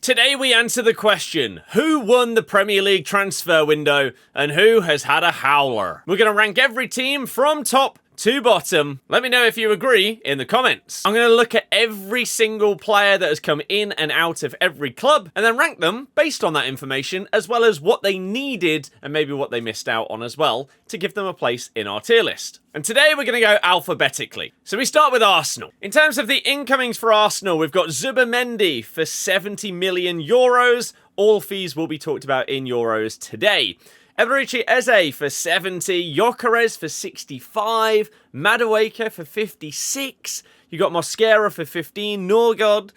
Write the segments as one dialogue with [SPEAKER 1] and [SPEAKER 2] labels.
[SPEAKER 1] Today we answer the question, who won the Premier League transfer window and who has had a howler? We're going to rank every team from top to bottom. Let me know if you agree in the comments. I'm going to look at every single player that has come in and out of every club and then rank them based on that information, as well as what they needed and maybe what they missed out on as well to give them a place in our tier list. And today we're going to go alphabetically. So we start with Arsenal. In terms of the incomings for Arsenal, we've got Zubimendi for 70 million euros. All fees will be talked about in euros today. Eberechi Eze for 70, Gyökeres for 65, Madueke for 56, you got Mosquera for 15, Norgard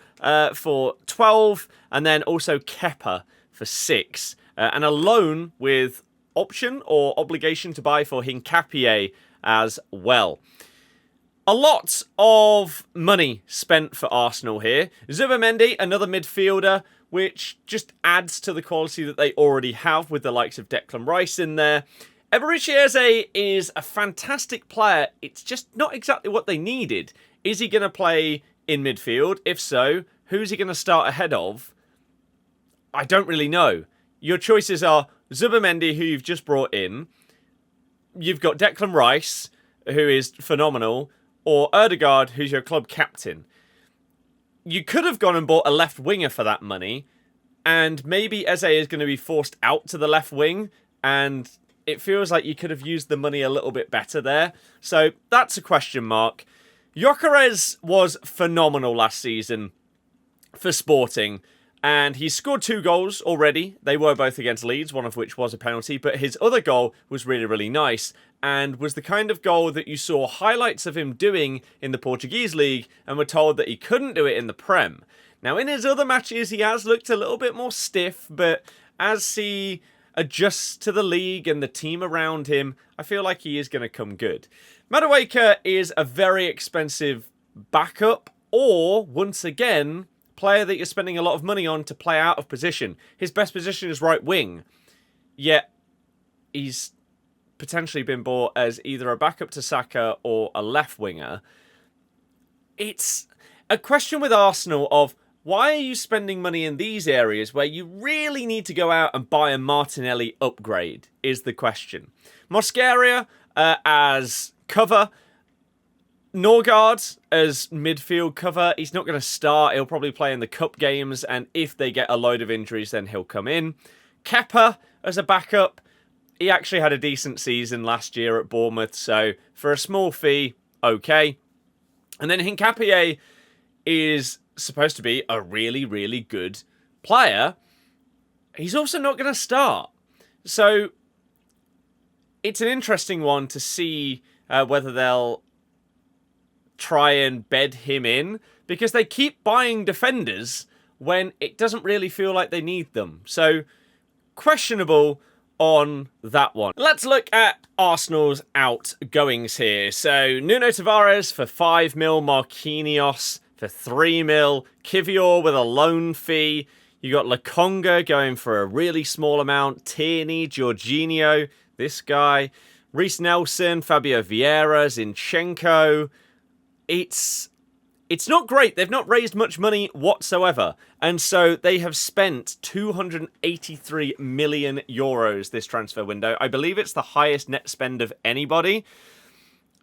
[SPEAKER 1] for 12, and then also Kepa for 6. And a loan with option or obligation to buy for Hincapié as well. A lot of money spent for Arsenal here. Zubimendi, another midfielder, which just adds to the quality that they already have with the likes of Declan Rice in there. Eberechi Eze is a fantastic player. It's just not exactly what they needed. Is he going to play in midfield? If so, who's he going to start ahead of? I don't really know. Your choices are Zubimendi, who you've just brought in. You've got Declan Rice, who is phenomenal, or Ødegaard, who's your club captain. You could have gone and bought a left winger for that money, and maybe Eze is going to be forced out to the left wing, and it feels like you could have used the money a little bit better there. So that's a question mark. Gyökeres was phenomenal last season for Sporting, and he scored 2 goals already. They were both against Leeds, one of which was a penalty, but his other goal was really, really nice, and was the kind of goal that you saw highlights of him doing in the Portuguese league and were told that he couldn't do it in the Prem. Now, in his other matches, he has looked a little bit more stiff, but as he adjusts to the league and the team around him, I feel like he is going to come good. Madueke is a very expensive backup, or, once again, player that you're spending a lot of money on to play out of position. His best position is right wing, yet he's potentially been bought as either a backup to Saka or a left winger. It's a question with Arsenal of why are you spending money in these areas where you really need to go out and buy a Martinelli upgrade is the question. Mosquera as cover, Norgard as midfield cover. He's not going to start. He'll probably play in the cup games, and if they get a load of injuries, then he'll come in. Kepa as a backup. He actually had a decent season last year at Bournemouth, so for a small fee, okay. And then Hincapié is supposed to be a really, really good player. He's also not going to start. So it's an interesting one to see whether they'll try and bed him in, because they keep buying defenders when it doesn't really feel like they need them. So questionable on that one. Let's look at Arsenal's outgoings here. So Nuno Tavares for 5 mil, Marquinhos for 3 mil, Kivior with a loan fee. You got Lokonga going for a really small amount, Tierney, Jorginho, this guy, Reece Nelson, Fabio Vieira, Zinchenko. It's not great. They've not raised much money whatsoever. And so they have spent 283 million euros this transfer window. I believe it's the highest net spend of anybody.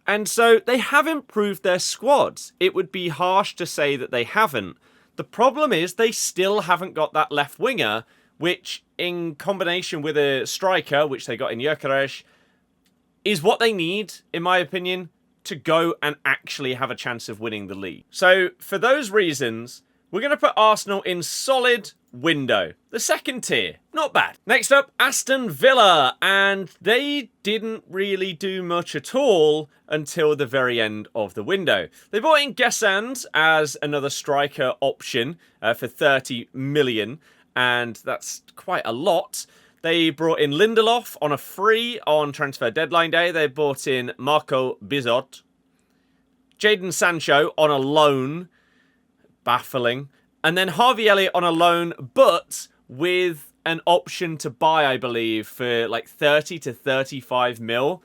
[SPEAKER 1] And so they have improved their squads. It would be harsh to say that they haven't. The problem is they still haven't got that left winger, which in combination with a striker, which they got in Gyökeres, is what they need, in my opinion, to go and actually have a chance of winning the league. So for those reasons, we're going to put Arsenal in solid window. The second tier, not bad. Next up, Aston Villa, and they didn't really do much at all until the very end of the window. They bought in Gesand as another striker option for 30 million, and that's quite a lot. They brought in Lindelof on a free on transfer deadline day. They brought in Marco Bizot. Jadon Sancho on a loan. Baffling. And then Harvey Elliott on a loan, but with an option to buy, I believe, for like 30 to 35 mil.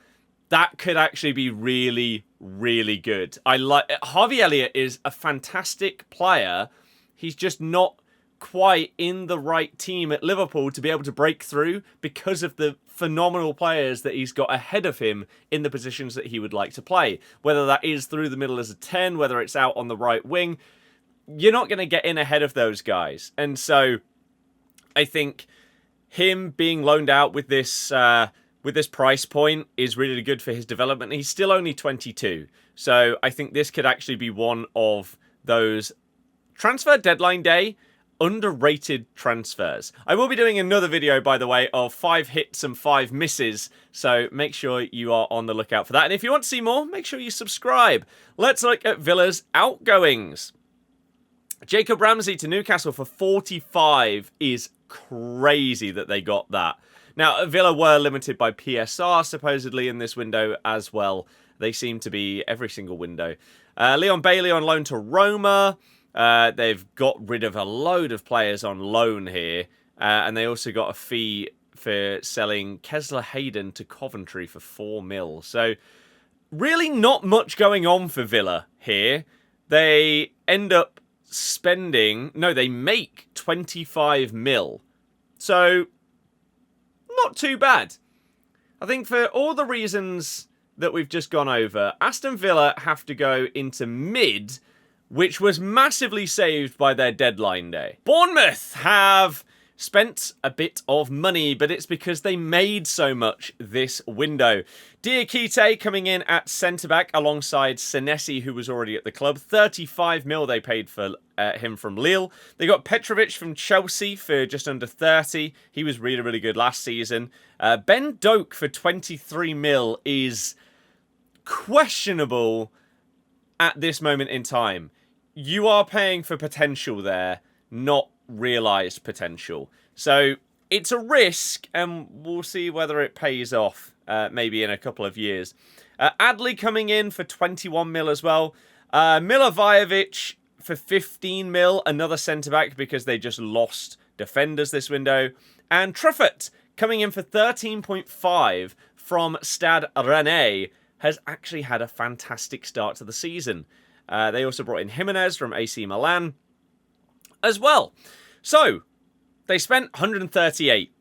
[SPEAKER 1] That could actually be really, really good. Harvey Elliott is a fantastic player. He's just not quite in the right team at Liverpool to be able to break through because of the phenomenal players that he's got ahead of him in the positions that he would like to play. Whether that is through the middle as a 10, whether it's out on the right wing, you're not going to get in ahead of those guys. And so I think him being loaned out with this price point is really good for his development. He's still only 22. So I think this could actually be one of those transfer deadline day underrated transfers. I will be doing another video, by the way, of 5 hits and 5 misses, so make sure you are on the lookout for that. And if you want to see more, make sure you subscribe. Let's look at Villa's outgoings. Jacob Ramsey to Newcastle for 45 is crazy that they got that. Now, Villa were limited by PSR, supposedly, in this window as well. They seem to be every single window. Leon Bailey on loan to Roma. They've got rid of a load of players on loan here. And they also got a fee for selling Kesler Hayden to Coventry for 4 mil. So, really not much going on for Villa here. They end up spending... No, they make 25 mil. So, not too bad. I think for all the reasons that we've just gone over, Aston Villa have to go into mid, which was massively saved by their deadline day. Bournemouth have spent a bit of money, but it's because they made so much this window. Ekitike coming in at centre-back alongside Senesi, who was already at the club. 35 mil they paid for him from Lille. They got Petrovic from Chelsea for just under 30. He was really, really good last season. Ben Doak for 23 mil is questionable at this moment in time. You are paying for potential there, not realised potential. So it's a risk, and we'll see whether it pays off maybe in a couple of years. Adley coming in for 21 mil as well. Milivojevic for 15 mil, another centre-back because they just lost defenders this window. And Truffert coming in for 13.5 from Stade Rennais has actually had a fantastic start to the season. They also brought in Jimenez from AC Milan as well. So, they spent 138.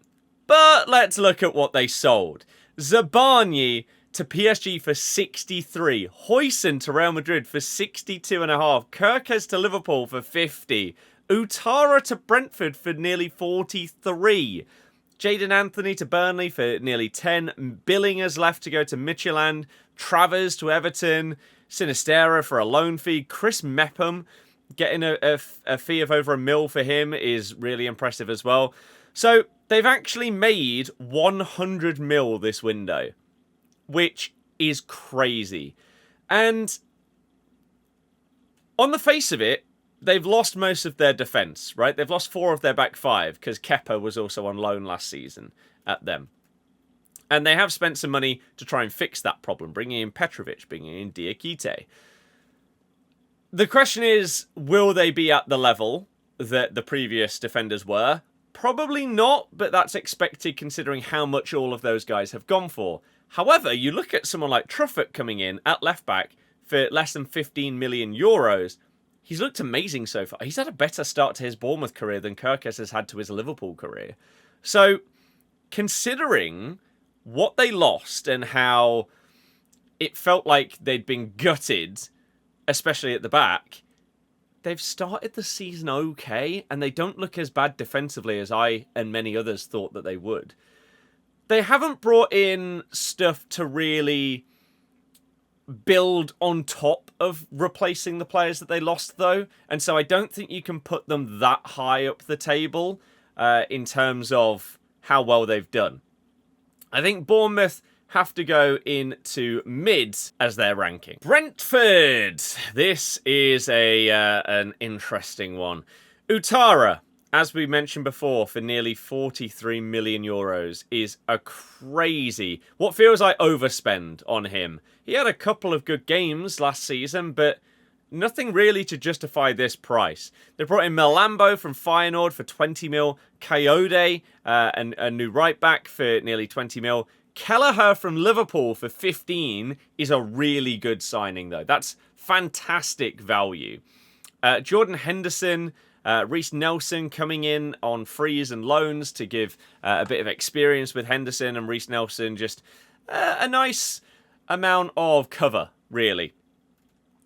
[SPEAKER 1] But let's look at what they sold. Zabarnyi to PSG for 63. Huijsen to Real Madrid for 62.5. Kerkez to Liverpool for 50. Utara to Brentford for nearly 43. Jadon Anthony to Burnley for nearly 10. Billingers left to go to Midtjylland. Travers to Everton. Sinistera for a loan fee. Chris Mepham getting a fee of over £1 million for him is really impressive as well. So they've actually made 100 mil this window, which is crazy. And on the face of it, they've lost most of their defence, right? They've lost 4 of their back 5 because Kepa was also on loan last season at them. And they have spent some money to try and fix that problem, bringing in Petrovic, bringing in Ekitike. The question is, will they be at the level that the previous defenders were? Probably not, but that's expected considering how much all of those guys have gone for. However, you look at someone like Truffert coming in at left-back for less than 15 million euros. He's looked amazing so far. He's had a better start to his Bournemouth career than Kerkez has had to his Liverpool career. So, considering what they lost and how it felt like they'd been gutted, especially at the back, they've started the season okay, and they don't look as bad defensively as I and many others thought that they would. They haven't brought in stuff to really build on top of replacing the players that they lost, though, and so I don't think you can put them that high up the table in terms of how well they've done. I think Bournemouth have to go into mid as their ranking. Brentford. This is an interesting one. Utara, as we mentioned before, for nearly 43 million euros is a crazy, what feels like overspend on him. He had a couple of good games last season, but nothing really to justify this price. They brought in Melambo from Feyenoord for 20 mil. Coyote, and a new right back for nearly 20 mil. Kelleher from Liverpool for 15 is a really good signing, though. That's fantastic value. Jordan Henderson Reece Nelson coming in on frees and loans to give a bit of experience with Henderson, and Reece Nelson just a nice amount of cover, really.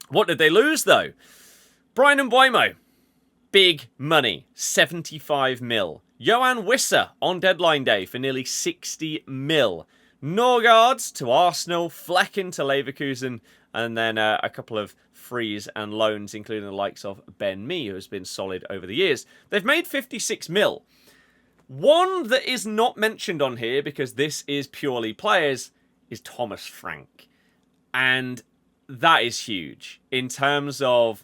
[SPEAKER 1] What did they lose, though? Bryan Mbeumo. Big money. 75 mil. Johan Wissa on deadline day for nearly 60 mil. Norgard to Arsenal. Flecken to Leverkusen. And then a couple of frees and loans, including the likes of Ben Mee, who has been solid over the years. They've made 56 mil. One that is not mentioned on here, because this is purely players, is Thomas Frank. And that is huge in terms of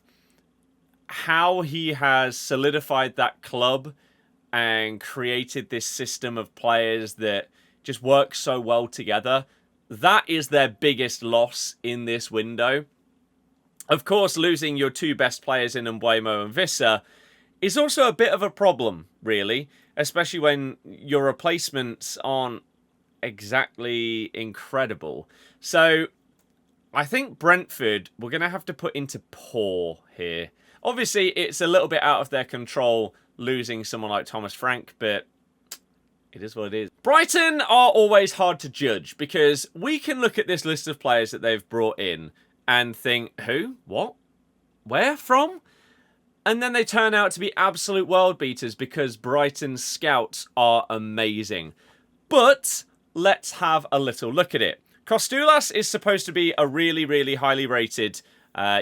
[SPEAKER 1] how he has solidified that club and created this system of players that just work so well together. That is their biggest loss in this window. Of course, losing your two best players in Mbeumo and Wissa is also a bit of a problem, really, especially when your replacements aren't exactly incredible. So I think Brentford, we're going to have to put into poor here. Obviously, it's a little bit out of their control losing someone like Thomas Frank, but it is what it is. Brighton are always hard to judge because we can look at this list of players that they've brought in and think, who? What? Where from? And then they turn out to be absolute world beaters because Brighton's scouts are amazing. But let's have a little look at it. Kostulas is supposed to be a really, really highly rated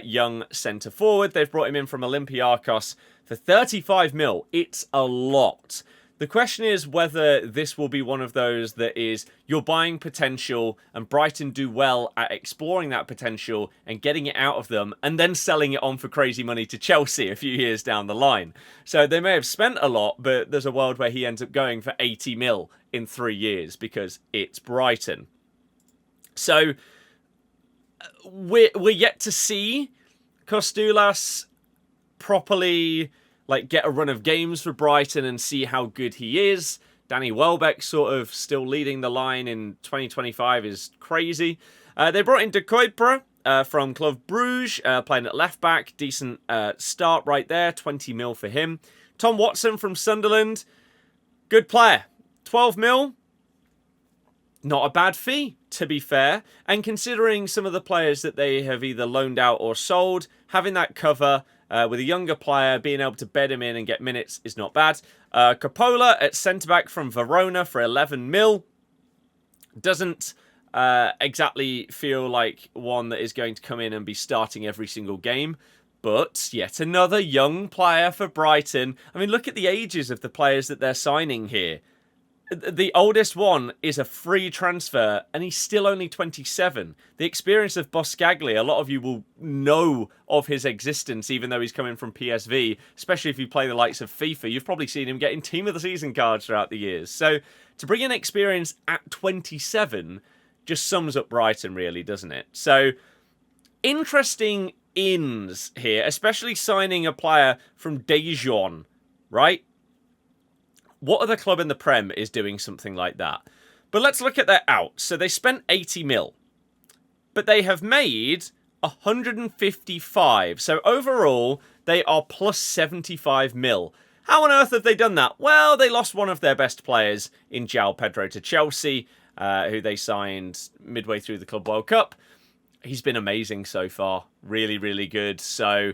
[SPEAKER 1] young centre forward. They've brought him in from Olympiacos for 35 mil. It's a lot. The question is whether this will be one of those that is you're buying potential and Brighton do well at exploring that potential and getting it out of them and then selling it on for crazy money to Chelsea a few years down the line. So they may have spent a lot, but there's a world where he ends up going for 80 mil in 3 years because it's Brighton. So we're yet to see Kostulas properly get a run of games for Brighton and see how good he is. Danny Welbeck sort of still leading the line in 2025 is crazy. They brought in De Kuiper from Club Bruges, playing at left back. Decent start right there, 20 mil for him. Tom Watson from Sunderland, good player, 12 mil. Not a bad fee, to be fair. And considering some of the players that they have either loaned out or sold, having that cover with a younger player, being able to bed him in and get minutes is not bad. Coppola at centre-back from Verona for 11 mil. Doesn't exactly feel like one that is going to come in and be starting every single game. But yet another young player for Brighton. I mean, look at the ages of the players that they're signing here. The oldest one is a free transfer, and he's still only 27. The experience of Boscagli, a lot of you will know of his existence, even though he's coming from PSV, especially if you play the likes of FIFA. You've probably seen him getting Team of the Season cards throughout the years. So to bring in experience at 27 just sums up Brighton, really, doesn't it? So interesting ins here, especially signing a player from Dijon, right? What other club in the Prem is doing something like that? But let's look at their outs. So they spent 80 mil. But they have made 155. So overall, they are plus 75 mil. How on earth have they done that? Well, they lost one of their best players in João Pedro to Chelsea, who they signed midway through the Club World Cup. He's been amazing so far. Really, really good. So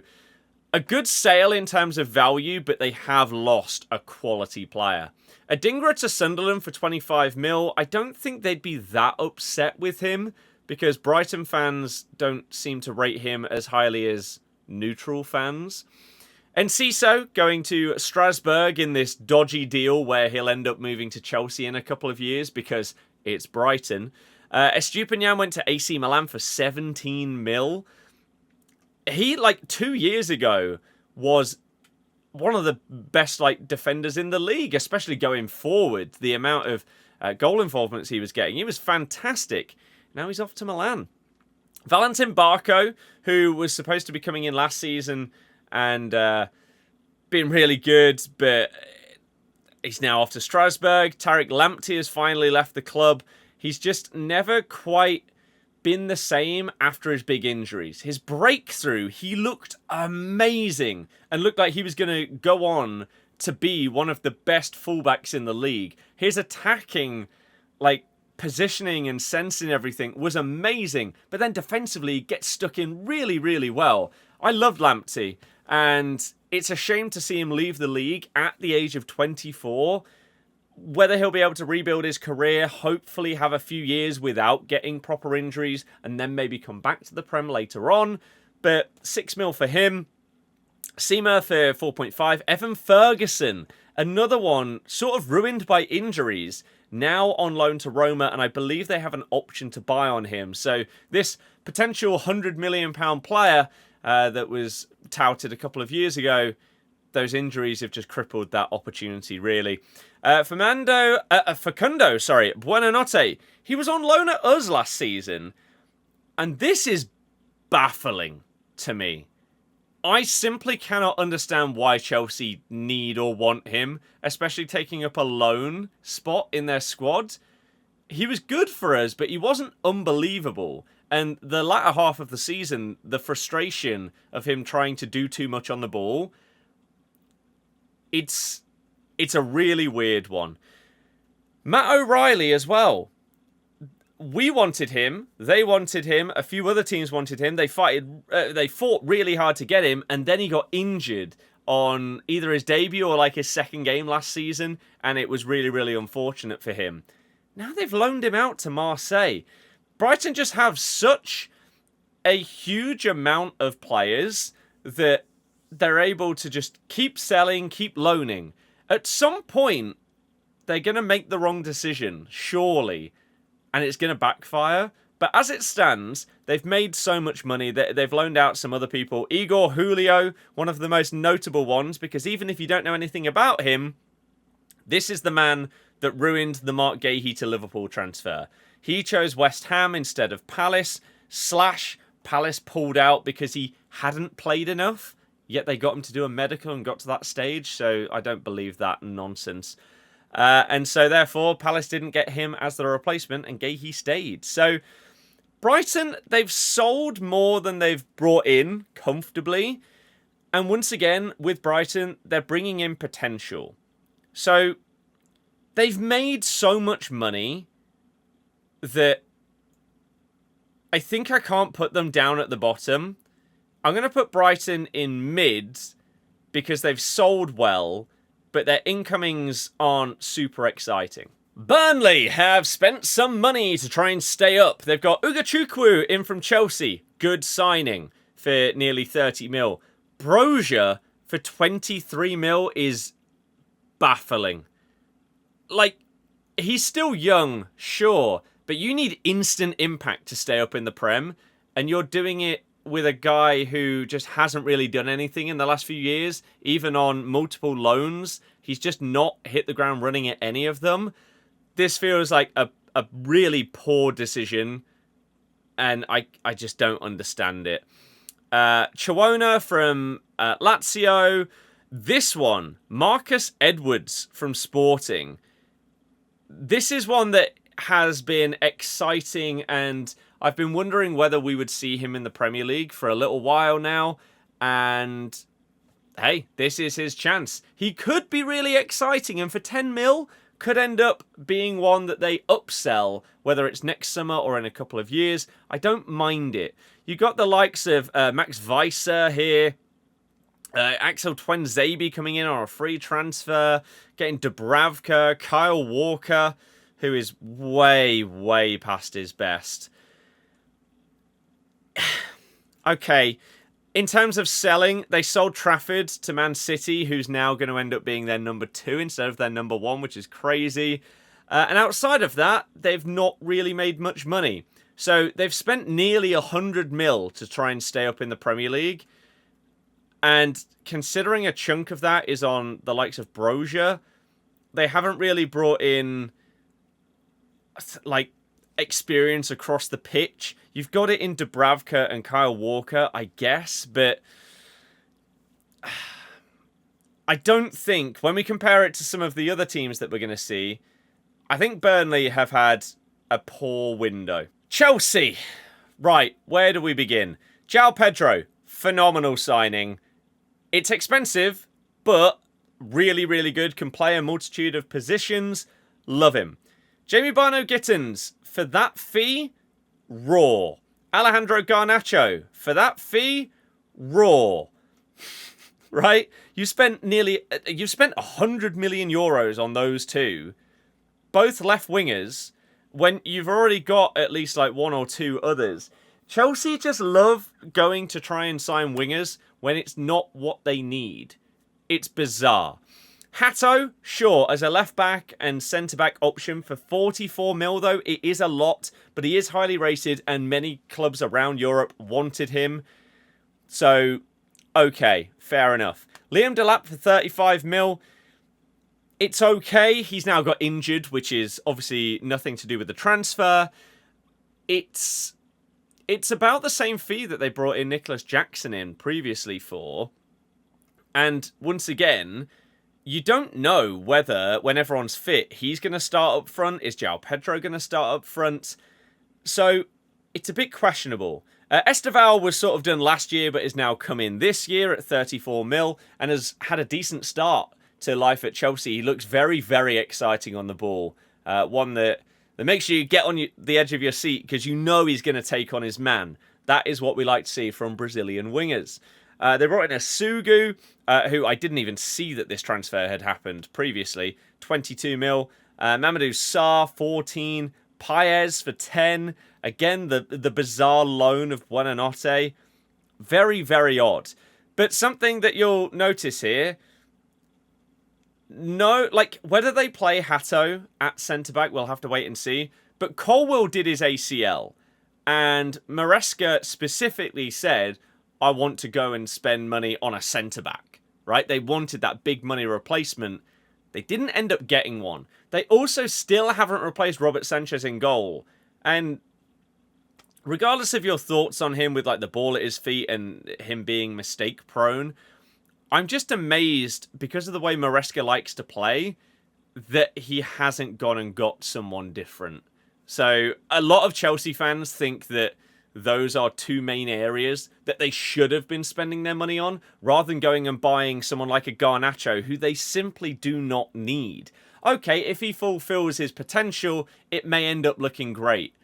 [SPEAKER 1] a good sale in terms of value, but they have lost a quality player. Adingra to Sunderland for 25 mil. I don't think they'd be that upset with him because Brighton fans don't seem to rate him as highly as neutral fans. Enciso going to Strasbourg in this dodgy deal where he'll end up moving to Chelsea in a couple of years because it's Brighton. Estupinian went to AC Milan for 17 mil. He, 2 years ago, was one of the best, defenders in the league, especially going forward. The amount of goal involvements he was getting. He was fantastic. Now he's off to Milan. Valentin Barco, who was supposed to be coming in last season and being really good, but he's now off to Strasbourg. Tariq Lamptey has finally left the club. He's just never quite been the same after his big injuries. His breakthrough, he looked amazing and looked like he was going to go on to be one of the best fullbacks in the league. His attacking, like, positioning and sensing everything was amazing. But then defensively, he gets stuck in really, really well. I loved Lamptey, and it's a shame to see him leave the league at the age of 24. Whether he'll be able to rebuild his career, hopefully have a few years without getting proper injuries, and then maybe come back to the Prem later on. But 6 mil for him. Seamer for 4.5. Evan Ferguson, another one sort of ruined by injuries, now on loan to Roma, and I believe they have an option to buy on him. So this potential £100 million player that was touted a couple of years ago, those injuries have just crippled that opportunity, really. Facundo, Buonanotte, he was on loan at us last season, and this is baffling to me. I simply cannot understand why Chelsea need or want him, especially taking up a loan spot in their squad. He was good for us, but he wasn't unbelievable. And the latter half of the season, the frustration of him trying to do too much on the ball, it's a really weird one. Matt O'Reilly as well. We wanted him, they wanted him, a few other teams wanted him. They fought really hard to get him, and then he got injured on either his debut or like his second game last season, and it was really, really unfortunate for him. Now they've loaned him out to Marseille. Brighton just have such a huge amount of players that they're able to just keep selling, keep loaning. At some point, they're going to make the wrong decision, surely, and it's going to backfire. But as it stands, they've made so much money that they've loaned out some other people. Igor Julio, one of the most notable ones, because even if you don't know anything about him, this is the man that ruined the Mark Gahey to Liverpool transfer. He chose West Ham instead of Palace, / Palace pulled out because he hadn't played enough, yet they got him to do a medical and got to that stage, so I don't believe that nonsense. And so, therefore, Palace didn't get him as the replacement, and Gahey stayed. So, Brighton, they've sold more than they've brought in, comfortably. And once again, with Brighton, they're bringing in potential. So, they've made so much money that I think I can't put them down at the bottom. I'm going to put Brighton in mid because they've sold well, but their incomings aren't super exciting. Burnley have spent some money to try and stay up. They've got Ugachukwu in from Chelsea. Good signing for nearly 30 mil. Brozier for 23 mil is baffling. Like, he's still young, sure, but you need instant impact to stay up in the Prem, and you're doing it with a guy who just hasn't really done anything in the last few years, even on multiple loans. He's just not hit the ground running at any of them. This feels like a really poor decision, and I just don't understand it. Chiwona from Lazio. This one, Marcus Edwards from Sporting. This is one that has been exciting, and I've been wondering whether we would see him in the Premier League for a little while now, and hey, this is his chance. He could be really exciting, and for 10 mil, could end up being one that they upsell, whether it's next summer or in a couple of years. I don't mind it. You got the likes of Max Weiser here, Axel Twenzabi coming in on a free transfer, getting Dubravka, Kyle Walker, who is way, way past his best. Okay, in terms of selling, they sold Trafford to Man City, who's now going to end up being their number 2 instead of their number 1, which is crazy. And outside of that, they've not really made much money. So they've spent nearly 100 mil to try and stay up in the Premier League. And considering a chunk of that is on the likes of Brozier, they haven't really brought in, like, experience across the pitch. You've got it in Dubravka and Kyle Walker, I guess, but I don't think, when we compare it to some of the other teams that we're going to see, I think Burnley have had a poor window. Chelsea, Right, where do we begin? João Pedro, phenomenal signing. It's expensive, but really, really good. Can play a multitude of positions. Love him. Jamie Barno-Gittens, for that fee, raw. Alejandro Garnacho, for that fee, raw. Right? You spent 100 million euros on those two, both left wingers, when you've already got at least like one or two others. Chelsea just love going to try and sign wingers when it's not what they need. It's bizarre. Hato, sure, as a left-back and centre-back option for 44 mil, though, it is a lot, but he is highly rated and many clubs around Europe wanted him. So, okay, fair enough. Liam Delap for 35 mil. It's okay. He's now got injured, which is obviously nothing to do with the transfer. It's about the same fee that they brought in Nicholas Jackson in previously for. And once again, you don't know whether, when everyone's fit, he's going to start up front. Is João Pedro going to start up front? So, it's a bit questionable. Esteval was sort of done last year, but is now come in this year at 34 mil and has had a decent start to life at Chelsea. He looks very, very exciting on the ball. One that makes you get on the edge of your seat because you know he's going to take on his man. That is what we like to see from Brazilian wingers. They brought in a Sugu, who I didn't even see that this transfer had happened previously. 22 mil. Mamadou Sarr, 14. Paez for 10. Again, the bizarre loan of Buonanotte. Very, very odd. But something that you'll notice here, no, like, whether they play Hato at centre-back, we'll have to wait and see. But Colwill did his ACL. And Maresca specifically said, I want to go and spend money on a centre-back. Right? They wanted that big money replacement. They didn't end up getting one. They also still haven't replaced Robert Sanchez in goal. And regardless of your thoughts on him with like the ball at his feet and him being mistake prone, I'm just amazed because of the way Maresca likes to play that he hasn't gone and got someone different. So a lot of Chelsea fans think that those are two main areas that they should have been spending their money on rather than going and buying someone like a Garnacho who they simply do not need. Okay, if he fulfills his potential, it may end up looking great.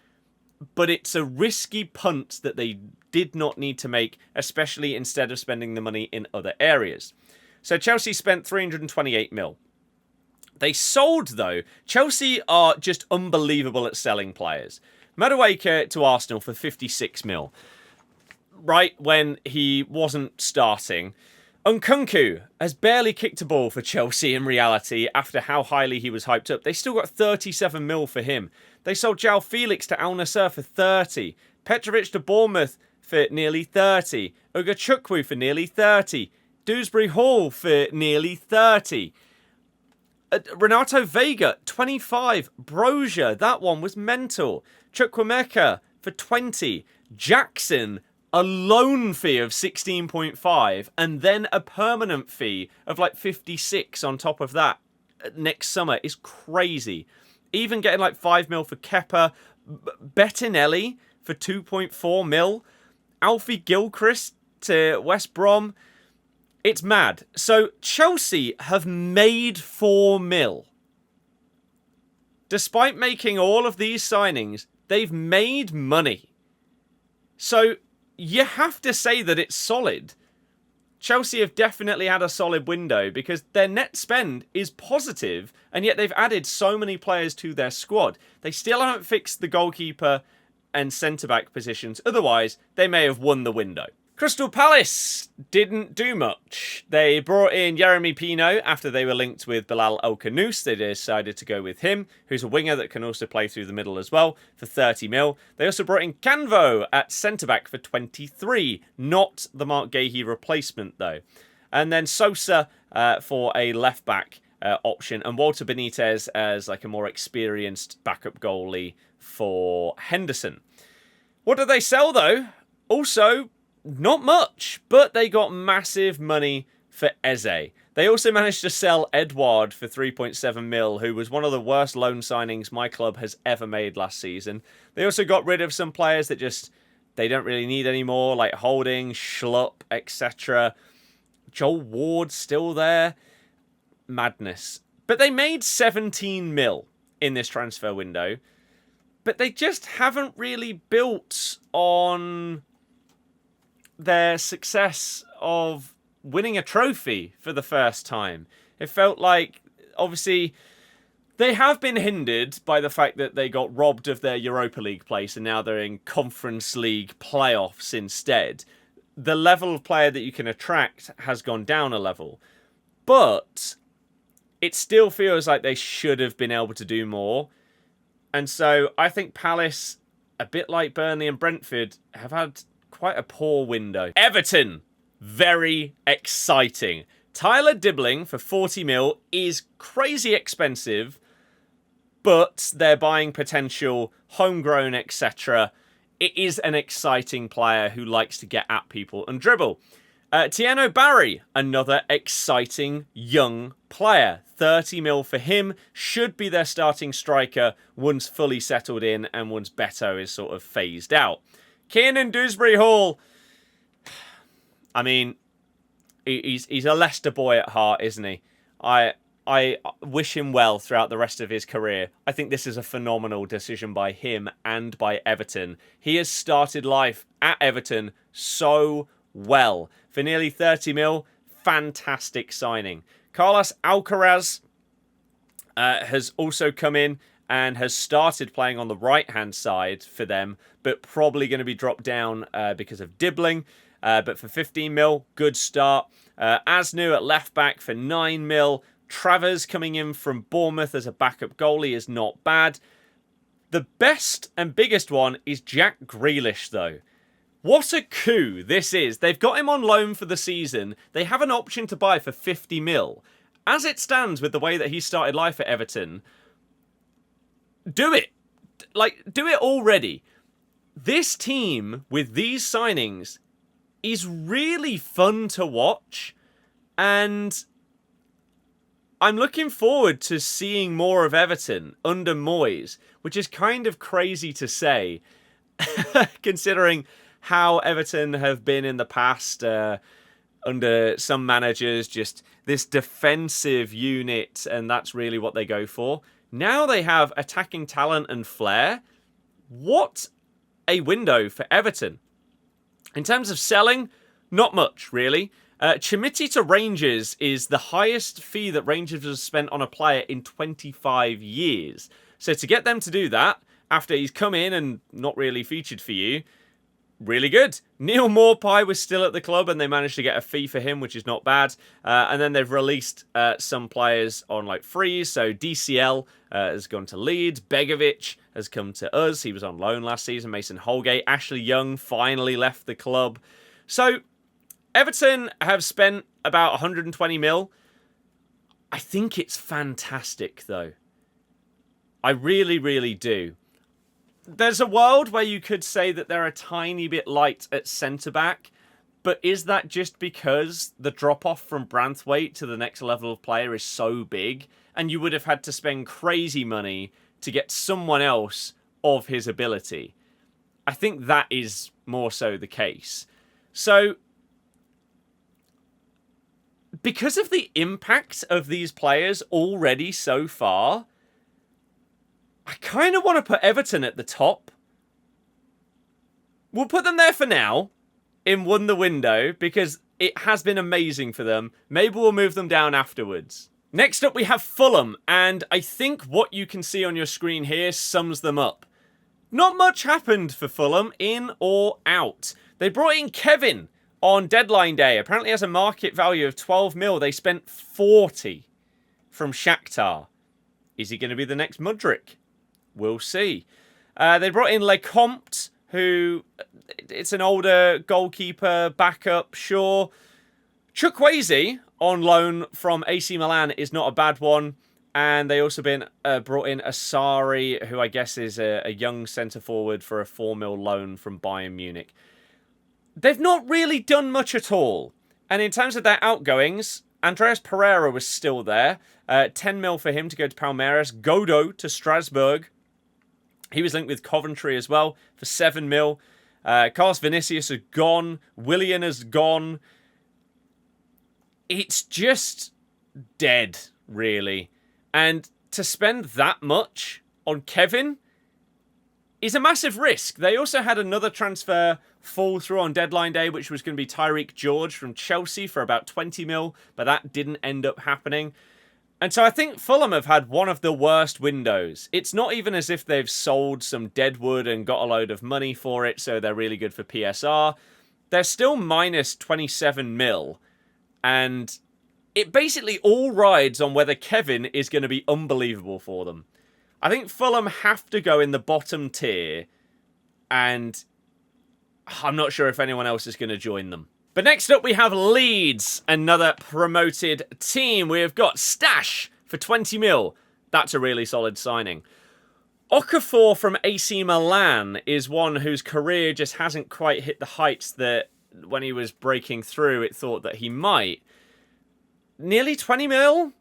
[SPEAKER 1] But it's a risky punt that they did not need to make, especially instead of spending the money in other areas. So Chelsea spent 328 mil. They sold, though. Chelsea are just unbelievable at selling players. Madueke to Arsenal for 56 mil. Right when he wasn't starting. Nkunku has barely kicked a ball for Chelsea in reality after how highly he was hyped up. They still got 37 mil for him. They sold João Felix to Al Nassr for 30. Petrovic to Bournemouth for nearly 30. Ugachukwu for nearly 30. Dewsbury Hall for nearly 30. Renato Vega, 25. Brozier, that one was mental. Chukwuemeka for 20. Jackson, a loan fee of 16.5 and then a permanent fee of like 56 on top of that next summer is crazy. Even getting like 5 mil for Kepa. Bettinelli for 2.4 mil. Alfie Gilchrist to West Brom. It's mad. So Chelsea have made 4 mil. Despite making all of these signings, they've made money. So you have to say that it's solid. Chelsea have definitely had a solid window because their net spend is positive, and yet they've added so many players to their squad. They still haven't fixed the goalkeeper and centre-back positions. Otherwise, they may have won the window. Crystal Palace didn't do much. They brought in Jeremy Pino after they were linked with Bilal El-Khanous. They decided to go with him, who's a winger that can also play through the middle as well, for 30 mil. They also brought in Canvo at centre-back for 23. Not the Mark Gahey replacement, though. And then Sosa for a left-back option, and Walter Benitez as like a more experienced backup goalie for Henderson. What did they sell, though? Also, not much, but they got massive money for Eze. They also managed to sell Edouard for 3.7 mil, who was one of the worst loan signings my club has ever made last season. They also got rid of some players that just They don't really need any more, like Holding, Schlupp, etc. Joel Ward's still there. Madness. But they made 17 mil in this transfer window. But they just haven't really built on their success of winning a trophy for the first time. It felt like, obviously, they have been hindered by the fact that they got robbed of their Europa League place and now they're in Conference League playoffs instead. The level of player that you can attract has gone down a level. But it still feels like they should have been able to do more. And so I think Palace, a bit like Burnley and Brentford, have had quite a poor window. Everton, very exciting. Tyler Dibbling for 40 mil is crazy expensive, but their buying potential, homegrown, etc. It is an exciting player who likes to get at people and dribble. Tieno Barry, another exciting young player. 30 mil for him, should be their starting striker once fully settled in and once Beto is sort of phased out. Kiernan Dewsbury Hall, I mean, he's a Leicester boy at heart, isn't he? I wish him well throughout the rest of his career. I think this is a phenomenal decision by him and by Everton. He has started life at Everton so well. For nearly 30 mil, fantastic signing. Carlos Alcaraz has also come in and has started playing on the right-hand side for them, but probably going to be dropped down because of Dibbling. But for 15 mil, good start. Asnu at left-back for 9 mil. Travers coming in from Bournemouth as a backup goalie is not bad. The best and biggest one is Jack Grealish, though. What a coup this is. They've got him on loan for the season. They have an option to buy for 50 mil. As it stands with the way that he started life at Everton, do it. Do it already. This team, with these signings, is really fun to watch. And I'm looking forward to seeing more of Everton under Moyes, which is kind of crazy to say, considering how Everton have been in the past under some managers, just this defensive unit, and that's really what they go for. Now they have attacking talent and flair. What a window for Everton. In terms of selling, not much, really. Chimiti to Rangers is the highest fee that Rangers has spent on a player in 25 years. So to get them to do that, after he's come in and not really featured for you, really good. Neil Maupay was still at the club and they managed to get a fee for him, which is not bad. And then they've released some players on like freeze. So DCL has gone to Leeds. Begovic has come to us. He was on loan last season. Mason Holgate. Ashley Young finally left the club. So Everton have spent about 120 mil. I think it's fantastic, though. I really, really do. There's a world where you could say that they're a tiny bit light at centre-back, but is that just because the drop-off from Branthwaite to the next level of player is so big, and you would have had to spend crazy money to get someone else of his ability? I think that is more so the case. So, because of the impact of these players already so far, I kind of want to put Everton at the top. We'll put them there for now in Won the Window because it has been amazing for them. Maybe we'll move them down afterwards. Next up, we have Fulham, and I think what you can see on your screen here sums them up. Not much happened for Fulham, in or out. They brought in Kevin on deadline day. Apparently has a market value of 12 mil. They spent 40 from Shakhtar. Is he going to be the next Mudryk? We'll see. They brought in Lecomte, who, it's an older goalkeeper, backup, sure. Chukwueze, on loan from AC Milan, is not a bad one. And they also brought in Asari, who I guess is a young centre-forward for a 4 mil loan from Bayern Munich. They've not really done much at all. And in terms of their outgoings, Andreas Pereira was still there. 10 mil for him to go to Palmeiras. Godo to Strasbourg. He was linked with Coventry as well for 7 mil. Carlos Vinicius is gone. Willian is gone. It's just dead, really. And to spend that much on Kevin is a massive risk. They also had another transfer fall through on deadline day, which was going to be Tyreek George from Chelsea for about 20 mil, but that didn't end up happening. And so I think Fulham have had one of the worst windows. It's not even as if they've sold some deadwood and got a load of money for it, so they're really good for PSR. They're still minus 27 mil. And it basically all rides on whether Kevin is going to be unbelievable for them. I think Fulham have to go in the bottom tier, and I'm not sure if anyone else is going to join them. But next up we have Leeds, another promoted team. We've got Stash for 20 mil. That's a really solid signing. Okafor from AC Milan is one whose career just hasn't quite hit the heights that when he was breaking through it thought that he might. Nearly 20 mil?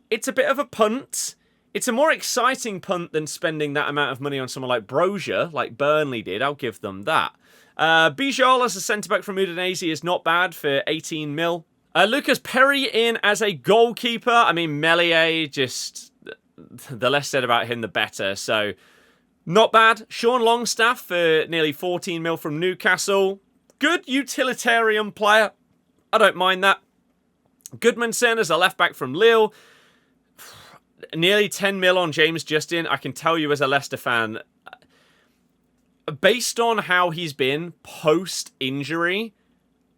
[SPEAKER 1] It's a bit of a punt. It's a more exciting punt than spending that amount of money on someone like Brozier, like Burnley did. I'll give them that. Bijal as a centre-back from Udinese is not bad for 18 mil. Lucas Perry in as a goalkeeper. I mean, Meslier, just the less said about him, the better. So, not bad. Sean Longstaff for nearly 14 mil from Newcastle. Good utilitarian player. I don't mind that. Goodmanson as a left-back from Lille. Nearly 10 mil on James Justin. I can tell you as a Leicester fan, based on how he's been post-injury,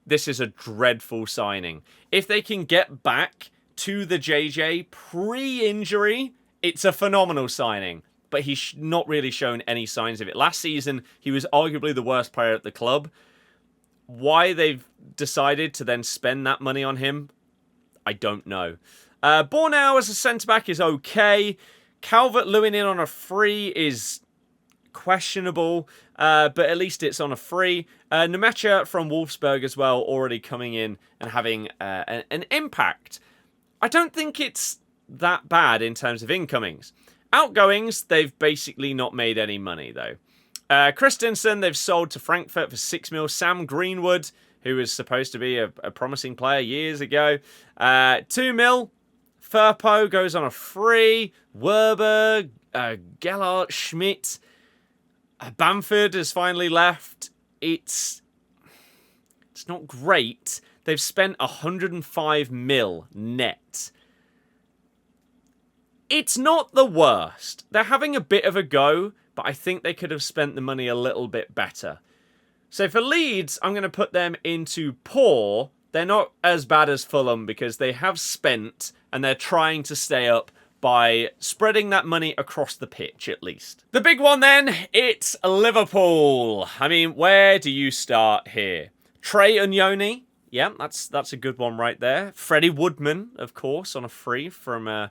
[SPEAKER 1] this is a dreadful signing. If they can get back to the JJ pre-injury, it's a phenomenal signing. But he's not really shown any signs of it. Last season, he was arguably the worst player at the club. Why they've decided to then spend that money on him, I don't know. Bornau as a centre-back is okay. Calvert-Lewin in on a free is questionable, but at least it's on a free. Nemecha from Wolfsburg as well, already coming in and having an impact. I don't think it's that bad in terms of incomings. Outgoings, they've basically not made any money, though. Christensen, they've sold to Frankfurt for 6 mil. Sam Greenwood, who was supposed to be a promising player years ago, 2 mil. Firpo goes on a free. Werber, Gellert, Schmidt. Bamford has finally left. It's not great. They've spent 105 mil net. It's not the worst. They're having a bit of a go, but I think they could have spent the money a little bit better. So for Leeds, I'm going to put them into poor. They're not as bad as Fulham because they have spent and they're trying to stay up by spreading that money across the pitch, at least. The big one then, it's Liverpool. I mean, where do you start here? Trey Unyoni, yeah, that's a good one right there. Freddie Woodman, of course, on a free from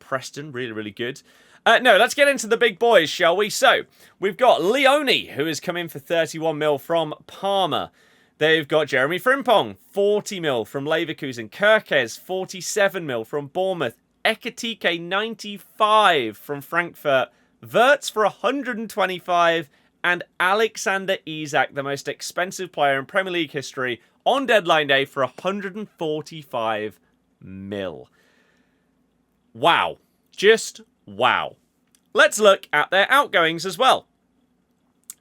[SPEAKER 1] Preston, really, really good. No, let's get into the big boys, shall we? So, we've got Leone, who has come in for 31 mil from Parma. They've got Jeremy Frimpong, 40 mil from Leverkusen. Kirkes, 47 mil from Bournemouth. Ekitike, 95 from Frankfurt. Wirtz for 125. And Alexander Isak, the most expensive player in Premier League history, on deadline day for 145 mil. Wow. Just wow. Let's look at their outgoings as well.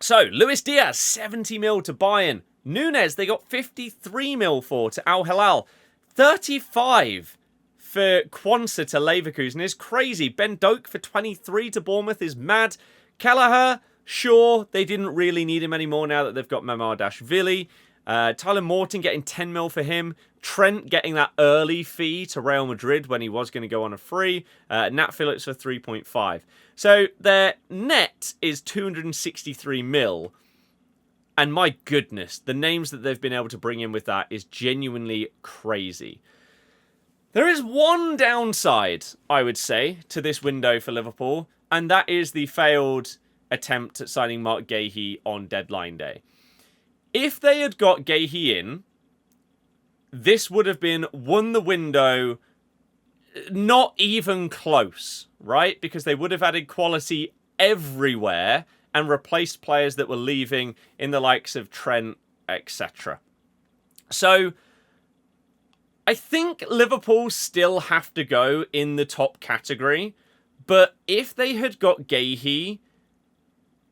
[SPEAKER 1] So, Luis Diaz, 70 mil to Bayern. Nunes, they got 53 mil for to Al Hilal. 35 for Kwanzaa to Leverkusen is crazy. Ben Doak for 23 to Bournemouth is mad. Kelleher, sure, they didn't really need him anymore now that they've got Mamardashvili. Tyler Morton getting 10 mil for him. Trent getting that early fee to Real Madrid when he was going to go on a free. Nat Phillips for 3.5. So their net is 263 mil. And my goodness, the names that they've been able to bring in with that is genuinely crazy. There is one downside, I would say, to this window for Liverpool, and that is the failed attempt at signing Mark Gahey on deadline day. If they had got Gahey in, this would have been won the window not even close, right? Because they would have added quality everywhere, and replaced players that were leaving in the likes of Trent, etc. So I think Liverpool still have to go in the top category, but if they had got Gahey,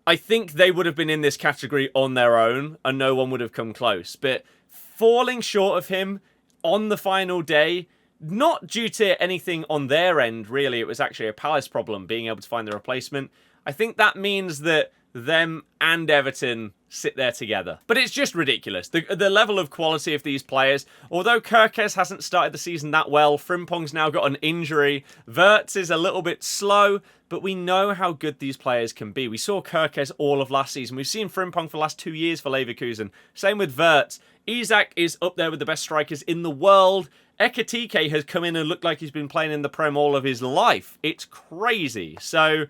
[SPEAKER 1] I think they would have been in this category on their own and no one would have come close. But falling short of him on the final day, not due to anything on their end, really, it was actually a Palace problem being able to find the replacement. I think that means that them and Everton sit there together. But it's just ridiculous. The level of quality of these players. Although Kerkez hasn't started the season that well, Frimpong's now got an injury. Wirtz is a little bit slow, but we know how good these players can be. We saw Kerkez all of last season. We've seen Frimpong for the last 2 years for Leverkusen. Same with Wirtz. Isak is up there with the best strikers in the world. Ekitike has come in and looked like he's been playing in the Prem all of his life. It's crazy. So,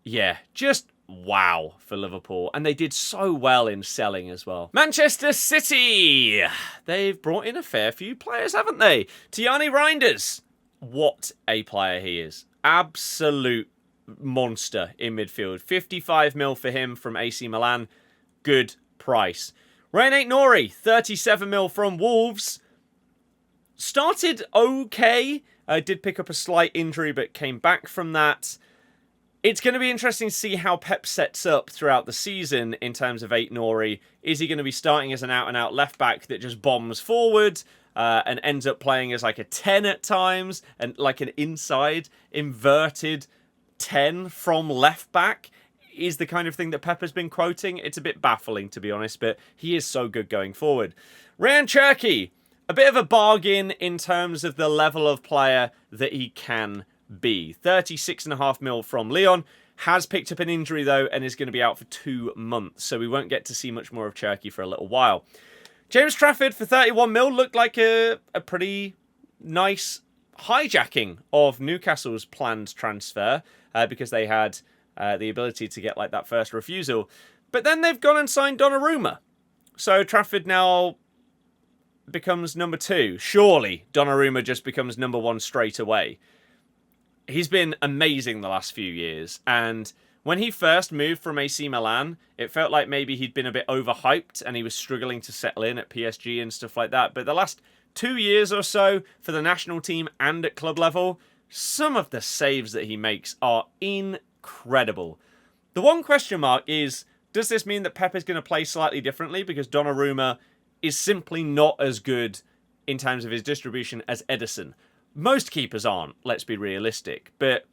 [SPEAKER 1] yeah, just wow for Liverpool. And they did so well in selling as well. Manchester City. They've brought in a fair few players, haven't they? Tijani Reinders. What a player he is. Absolute monster in midfield. 55 mil for him from AC Milan. Good price. Rayan Aït-Nouri, 37 mil from Wolves. Started okay. Did pick up a slight injury, but came back from that. It's going to be interesting to see how Pep sets up throughout the season in terms of Aït-Nouri. Is he going to be starting as an out-and-out left-back that just bombs forward and ends up playing as like a 10 at times and like an inside inverted 10 from left-back? Is the kind of thing that Pep has been quoting. It's a bit baffling, to be honest, but he is so good going forward. Ryan Cherki, a bit of a bargain in terms of the level of player that he can be. 36.5 mil from Lyon. Has picked up an injury, though, and is going to be out for 2 months, so we won't get to see much more of Cherki for a little while. James Trafford for 31 mil looked like a pretty nice hijacking of Newcastle's planned transfer because they had the ability to get like that first refusal. But then they've gone and signed Donnarumma. So Trafford now becomes number 2. Surely Donnarumma just becomes number 1 straight away. He's been amazing the last few years. And when he first moved from AC Milan, it felt like maybe he'd been a bit overhyped and he was struggling to settle in at PSG and stuff like that. But the last 2 years or so for the national team and at club level, some of the saves that he makes are incredible. The one question mark is, does this mean that Pep is going to play slightly differently because Donnarumma is simply not as good in terms of his distribution as Ederson? Most keepers aren't, let's be realistic, but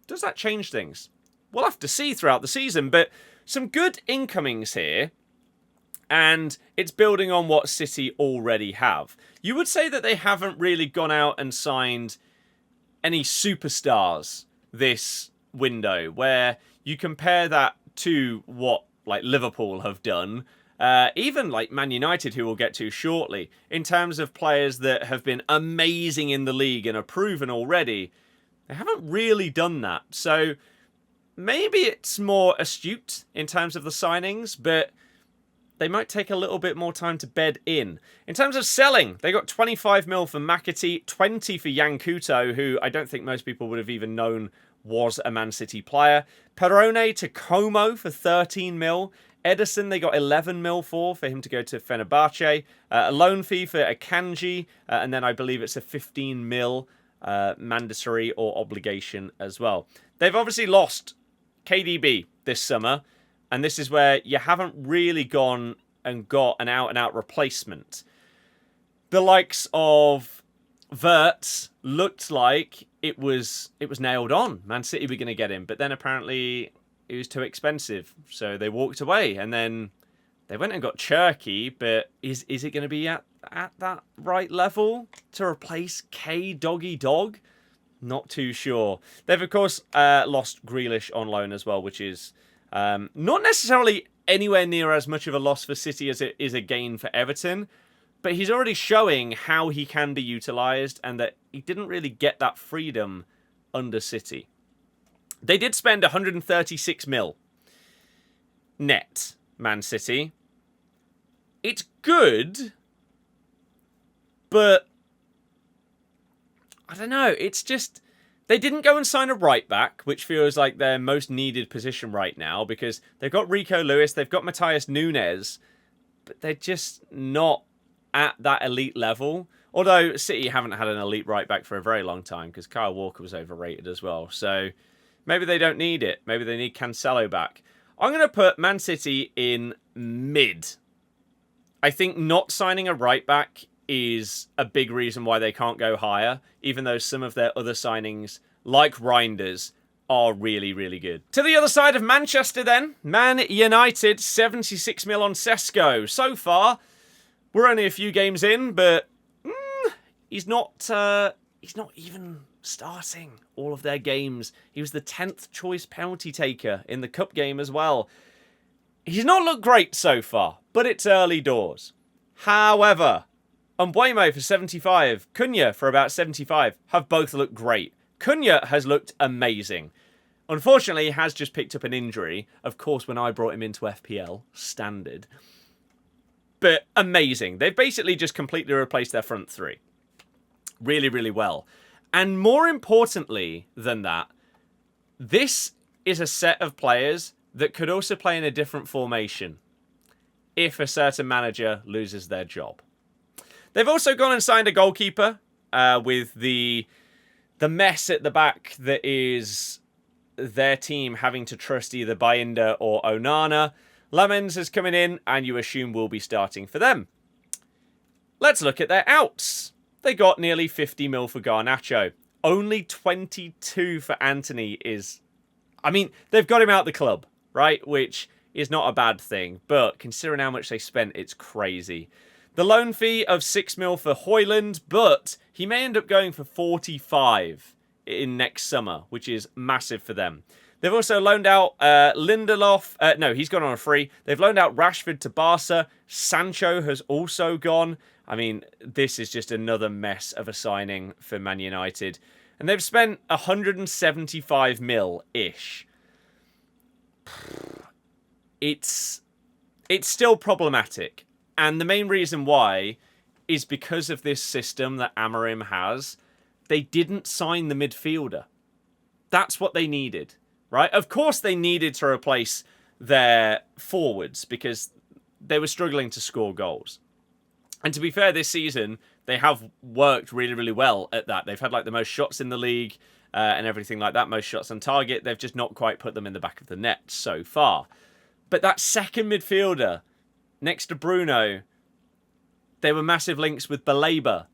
[SPEAKER 1] does that change things? We'll have to see throughout the season, but some good incomings here, and it's building on what City already have. You would say that they haven't really gone out and signed any superstars this window, where you compare that to what like Liverpool have done, even like Man United, who we'll get to shortly, in terms of players that have been amazing in the league and are proven already. They haven't really done that. So maybe it's more astute in terms of the signings, but they might take a little bit more time to bed in. In terms of selling, they got 25 mil for McAtee, 20 for Yan Couto, who I don't think most people would have even known was a Man City player. Perone to Como for 13 mil. Ederson, they got 11 mil for him to go to Fenerbahce. A loan fee for Akanji, and then I believe it's a 15 mil mandatory or obligation as well. They've obviously lost KDB this summer, and this is where you haven't really gone and got an out-and-out replacement. The likes of Wirtz looked like it was nailed on. Man City were going to get him, but then apparently it was too expensive, so they walked away. And then they went and got Cherki, but is it going to be at that right level to replace K Doggy Dog? Not too sure. They've, of course, lost Grealish on loan as well, which is not necessarily anywhere near as much of a loss for City as it is a gain for Everton. But he's already showing how he can be utilised and that he didn't really get that freedom under City. They did spend 136 mil net, Man City. It's good, but I don't know. It's just They didn't go and sign a right back, which feels like their most needed position right now, because they've got Rico Lewis, they've got Matthias Nunes, but they're just not at that elite level. Although City haven't had an elite right back for a very long time, because Kyle Walker was overrated as well. So maybe they don't need it. Maybe they need Cancelo back. I'm going to put Man City in mid. I think not signing a right back is a big reason why they can't go higher, even though some of their other signings, like Reinders, are really, really good. To the other side of Manchester then, Man United, 76 mil on Sesko. So far, we're only a few games in, but he's not even starting all of their games. He was the 10th choice penalty taker in the cup game as well. He's not looked great so far, but it's early doors. However, Mbeumo for 75, Cunha for about 75 have both looked great. Cunha has looked amazing. Unfortunately, he has just picked up an injury. Of course, when I brought him into FPL, standard. But amazing. They've basically just completely replaced their front three. Really, really well. And more importantly than that, this is a set of players that could also play in a different formation if a certain manager loses their job. They've also gone and signed a goalkeeper with the mess at the back that is their team having to trust either Bayinda or Onana. Lamens is coming in and you assume will be starting for them. Let's look at their outs. They got nearly 50 mil for Garnacho. Only 22 for Anthony is... I mean, they've got him out the club, right? Which is not a bad thing. But considering how much they spent, it's crazy. The loan fee of 6 mil for Højlund, but he may end up going for 45 in next summer, which is massive for them. They've also loaned out Lindelof. No, he's gone on a free. They've loaned out Rashford to Barca. Sancho has also gone. I mean, this is just another mess of a signing for Man United. And they've spent 175 mil-ish. It's still problematic. And the main reason why is because of this system that Amorim has. They didn't sign the midfielder. That's what they needed, right? Of course they needed to replace their forwards because they were struggling to score goals. And to be fair, this season, they have worked really, really well at that. They've had like the most shots in the league and everything like that, most shots on target. They've just not quite put them in the back of the net so far. But that second midfielder, next to Bruno, there were massive links with Baleba.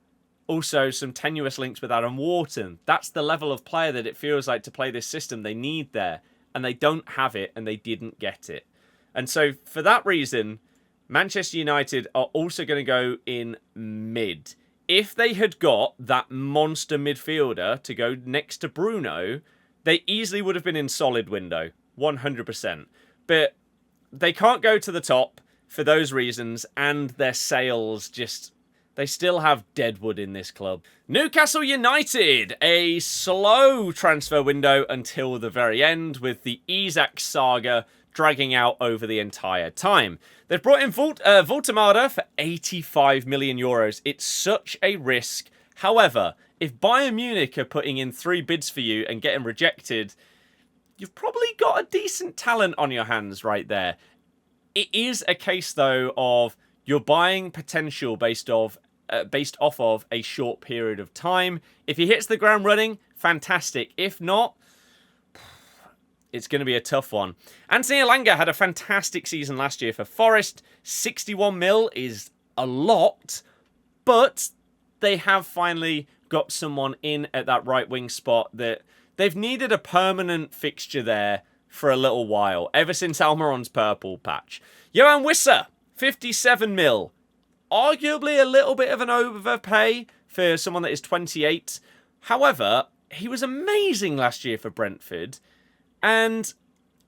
[SPEAKER 1] Also, some tenuous links with Adam Wharton. That's the level of player that it feels like to play this system they need there. And they don't have it, and they didn't get it. And so, for that reason, Manchester United are also going to go in mid. If they had got that monster midfielder to go next to Bruno, they easily would have been in solid window. 100%. But they can't go to the top for those reasons, and their sales just... They still have deadwood in this club. Newcastle United, a slow transfer window until the very end, with the Isak saga dragging out over the entire time. They've brought in Voltemada for 85 million euros. It's such a risk. However, if Bayern Munich are putting in 3 bids for you and getting rejected, you've probably got a decent talent on your hands right there. It is a case, though, of you're buying potential based off of a short period of time. If he hits the ground running, fantastic. If not, it's going to be a tough one. Anthony Elanga had a fantastic season last year for Forest. 61 mil is a lot, but they have finally got someone in at that right wing spot that they've needed a permanent fixture there for a little while, ever since Almiron's purple patch. Johan Wissa, 57 mil. Arguably a little bit of an overpay for someone that is 28. However, he was amazing last year for Brentford. And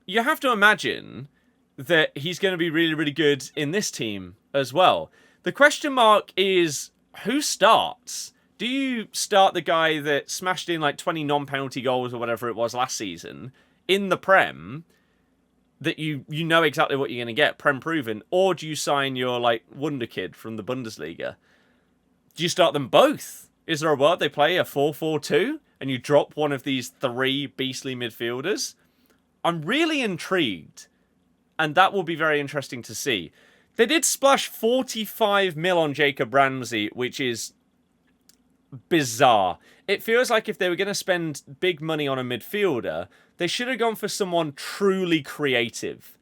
[SPEAKER 1] you have to imagine that he's going to be really, really good in this team as well. The question mark is, who starts? Do you start the guy that smashed in like 20 non-penalty goals or whatever it was last season in the Prem, that you know exactly what you're going to get, Prem proven, or do you sign your like wonder kid from the Bundesliga? Do you start them both? Is there a world they play a 4-4-2 and you drop one of these 3 beastly midfielders, I'm really intrigued. And that will be very interesting to see. They did splash 45 mil on Jacob Ramsey, which is bizarre. It feels like if they were going to spend big money on a midfielder, they should have gone for someone truly creative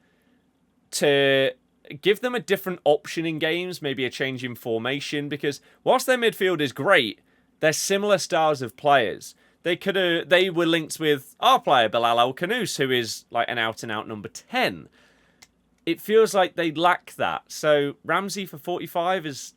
[SPEAKER 1] to give them a different option in games, maybe a change in formation, because whilst their midfield is great, they're similar styles of players. They were linked with our player, Bilal El-Khanous, who is like an out-and-out number 10. It feels like they lack that. So Ramsey for 45 is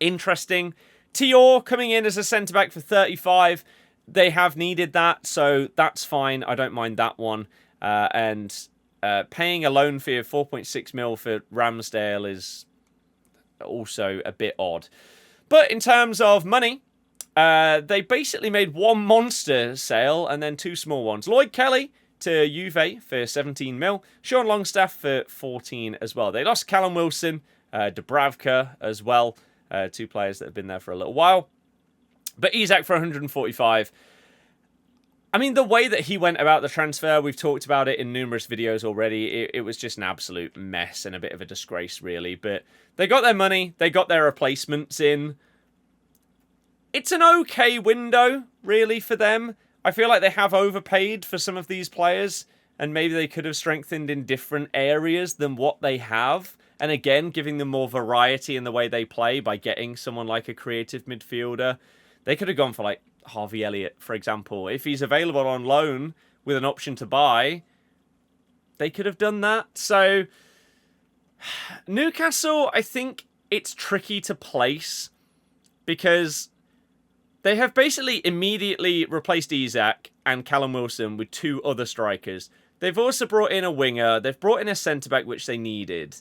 [SPEAKER 1] interesting. Tior coming in as a centre-back for 35. They have needed that, so that's fine. I don't mind that one. Paying a loan fee of 4.6 mil for Ramsdale is also a bit odd. But in terms of money, they basically made one monster sale and then 2 small ones. Lloyd Kelly to Juve for 17 mil. Sean Longstaff for 14 as well. They lost Callum Wilson, Dubravka as well. 2 players that have been there for a little while. But Isak for 145. I mean, the way that he went about the transfer, we've talked about it in numerous videos already. It was just an absolute mess and a bit of a disgrace, really. But they got their money. They got their replacements in. It's an okay window, really, for them. I feel like they have overpaid for some of these players, and maybe they could have strengthened in different areas than what they have. And again, giving them more variety in the way they play by getting someone like a creative midfielder. They could have gone for, like, Harvey Elliott, for example. If he's available on loan with an option to buy, they could have done that. So, Newcastle, I think it's tricky to place because they have basically immediately replaced Isak and Callum Wilson with 2 other strikers. They've also brought in a winger. They've brought in a centre-back, which they needed.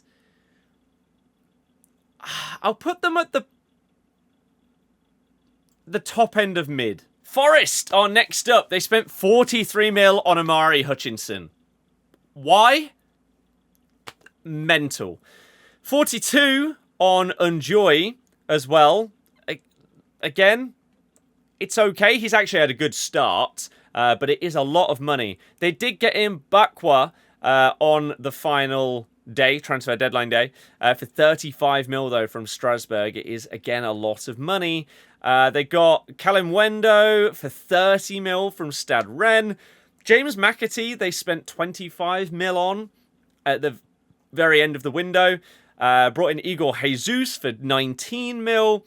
[SPEAKER 1] I'll put them at the top end of mid. Forest are next up. They spent 43 mil on Amari Hutchinson. Why? Mental. 42 on Unjoy as well. Again, it's okay. He's actually had a good start, but it is a lot of money. They did get in Bakwa on the final day, transfer deadline day, for 35 mil, though, from Strasbourg. It is, again, a lot of money. They got Callum Wendo for 30 mil from Stade Rennes. James McAtee, they spent 25 mil on at the very end of the window. Brought in Igor Jesus for 19 mil.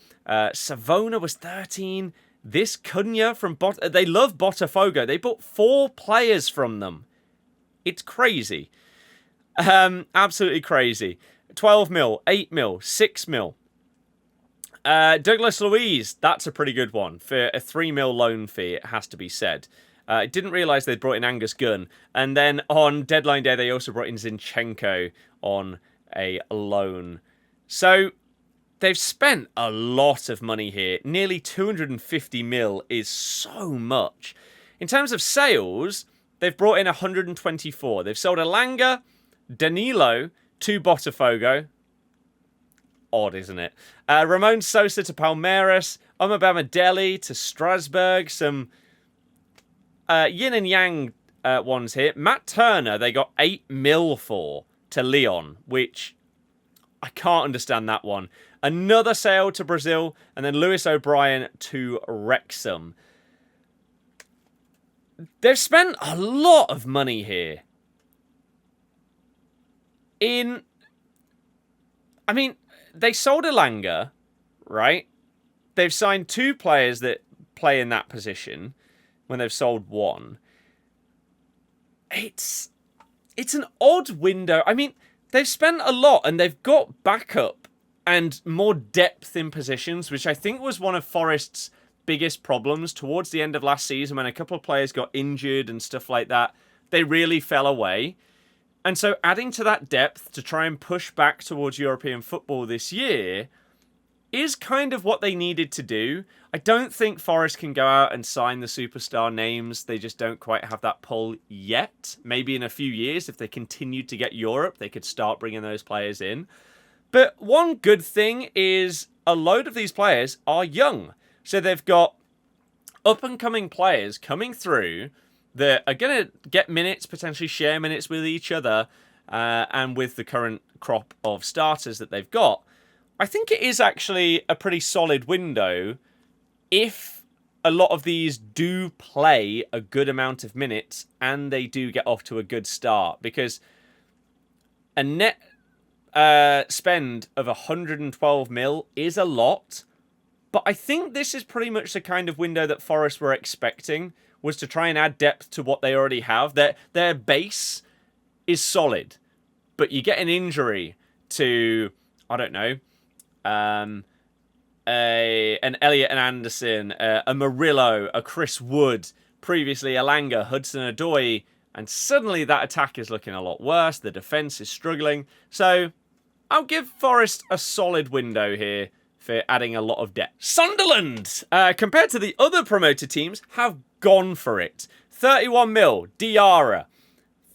[SPEAKER 1] Savona was 13. This Cunha from they love Botafogo. They bought 4 players from them. It's crazy. Absolutely crazy. 12 mil, 8 mil, 6 mil. Douglas Luiz, that's a pretty good one. For a 3 mil loan fee, it has to be said. I didn't realise they'd brought in Angus Gunn. And then on deadline day, they also brought in Zinchenko on a loan. So they've spent a lot of money here. Nearly 250 mil is so much. In terms of sales, they've brought in 124. They've sold Elanga, Danilo to Botafogo. Odd, isn't it? Ramon Sosa to Palmeiras. Omabama Deli to Strasbourg. Some yin and yang ones here. Matt Turner, they got 8 mil for to Lyon, which I can't understand that one. Another sale to Brazil, and then Lewis O'Brien to Wrexham. They've spent a lot of money here. I mean, they sold Elanga, right? They've signed 2 players that play in that position when they've sold 1. It's an odd window. I mean, they've spent a lot and they've got backup and more depth in positions, which I think was one of Forest's biggest problems towards the end of last season when a couple of players got injured and stuff like that. They really fell away. And so adding to that depth to try and push back towards European football this year is kind of what they needed to do. I don't think Forest can go out and sign the superstar names. They just don't quite have that pull yet. Maybe in a few years, if they continued to get Europe, they could start bringing those players in. But one good thing is a load of these players are young. So they've got up-and-coming players coming through that are going to get minutes, potentially share minutes with each other, and with the current crop of starters that they've got, I think it is actually a pretty solid window if a lot of these do play a good amount of minutes and they do get off to a good start. Because a net spend of 112 mil is a lot, but I think this is pretty much the kind of window that Forest were expecting, was to try and add depth to what they already have. Their base is solid, but you get an injury to, I don't know, an Elliot and Anderson, a Murillo, a Chris Wood, previously Elanga, Hudson-Odoi, and suddenly that attack is looking a lot worse. The defense is struggling. So I'll give Forest a solid window here for adding a lot of depth. Sunderland, compared to the other promoted teams, have gone for it. 31 mil, Diarra.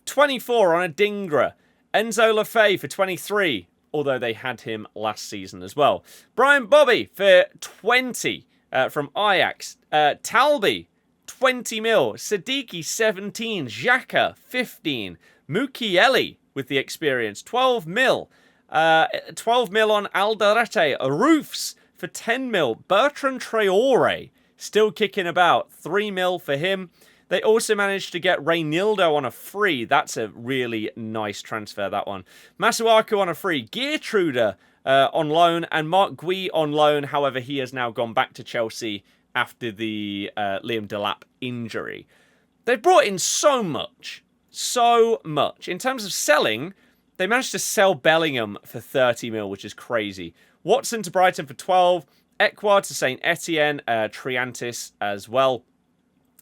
[SPEAKER 1] 24 on Adingra. Enzo Lefebvre for 23, although they had him last season as well. Brian Bobby for 20 from Ajax. Talby, 20 mil. Siddiqui, 17. Xhaka, 15. Mukiele with the experience, 12 mil. 12 mil on Alderete. Roofs for 10 mil. Bertrand Traore still kicking about. 3 mil for him. They also managed to get Reynildo on a free. That's a really nice transfer, that one. Masuaku on a free. Geertruida on loan. And Mark Gui on loan. However, he has now gone back to Chelsea after the Liam Delap injury. They've brought in so much. So much. In terms of selling, they managed to sell Bellingham for 30 mil, which is crazy. Watson to Brighton for 12. Ekwa to St. Etienne. Triantis as well.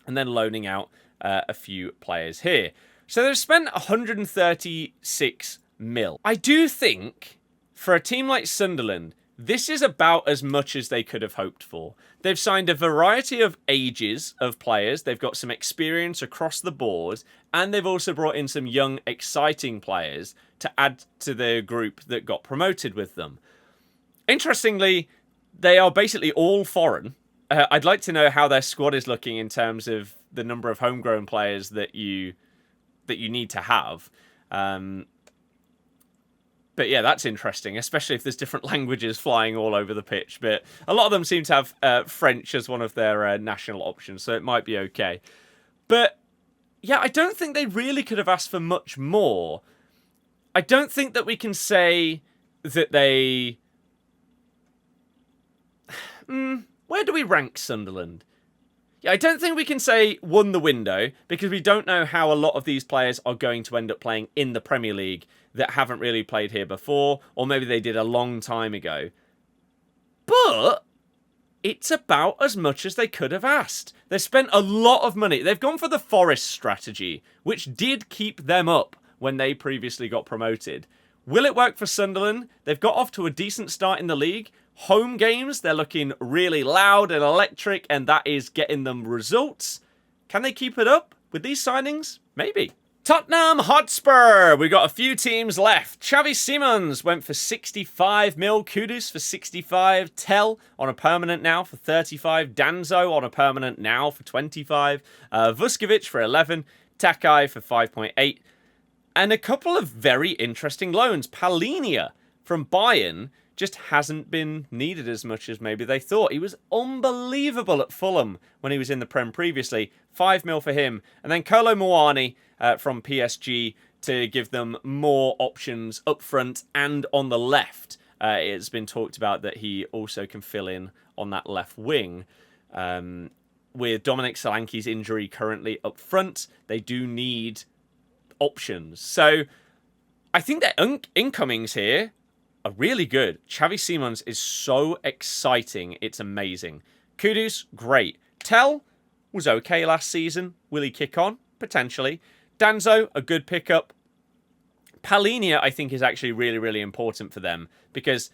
[SPEAKER 1] And then loaning out a few players here. So they've spent 136 mil. I do think, for a team like Sunderland, this is about as much as they could have hoped for. They've signed a variety of ages of players. They've got some experience across the board. And they've also brought in some young, exciting players to add to the group that got promoted with them. Interestingly, they are basically all foreign. I'd like to know how their squad is looking in terms of the number of homegrown players that you need to have. But yeah, that's interesting, especially if there's different languages flying all over the pitch. But a lot of them seem to have French as one of their national options, so it might be okay. But yeah, I don't think they really could have asked for much more. I don't think that we can say that they... Where do we rank Sunderland? Yeah, I don't think we can say won the window, because we don't know how a lot of these players are going to end up playing in the Premier League that haven't really played here before, or maybe they did a long time ago. But it's about as much as they could have asked. They've spent a lot of money. They've gone for the Forest strategy, which did keep them up when they previously got promoted. Will it work for Sunderland? They've got off to a decent start in the league. Home games, they're looking really loud and electric, and that is getting them results. Can they keep it up with these signings? Maybe. Tottenham Hotspur. We've got a few teams left. Xavi Simons went for 65 mil. Kudus for 65. Tell on a permanent now for 35. Danzo on a permanent now for 25. Vuskovic for 11. Takai for 5.8. And a couple of very interesting loans. Palhinha from Bayern just hasn't been needed as much as maybe they thought. He was unbelievable at Fulham when he was in the Prem previously. 5 mil for him. And then Kolo Muani from PSG to give them more options up front and on the left. It's been talked about that he also can fill in on that left wing. With Dominic Solanke's injury currently up front, they do need options. So I think their incomings here are really good. Xavi Simons is so exciting. It's amazing. Kudus, great. Tell was okay last season. Will he kick on? Potentially. Danzo, a good pickup. Palhinha, I think, is actually really, really important for them because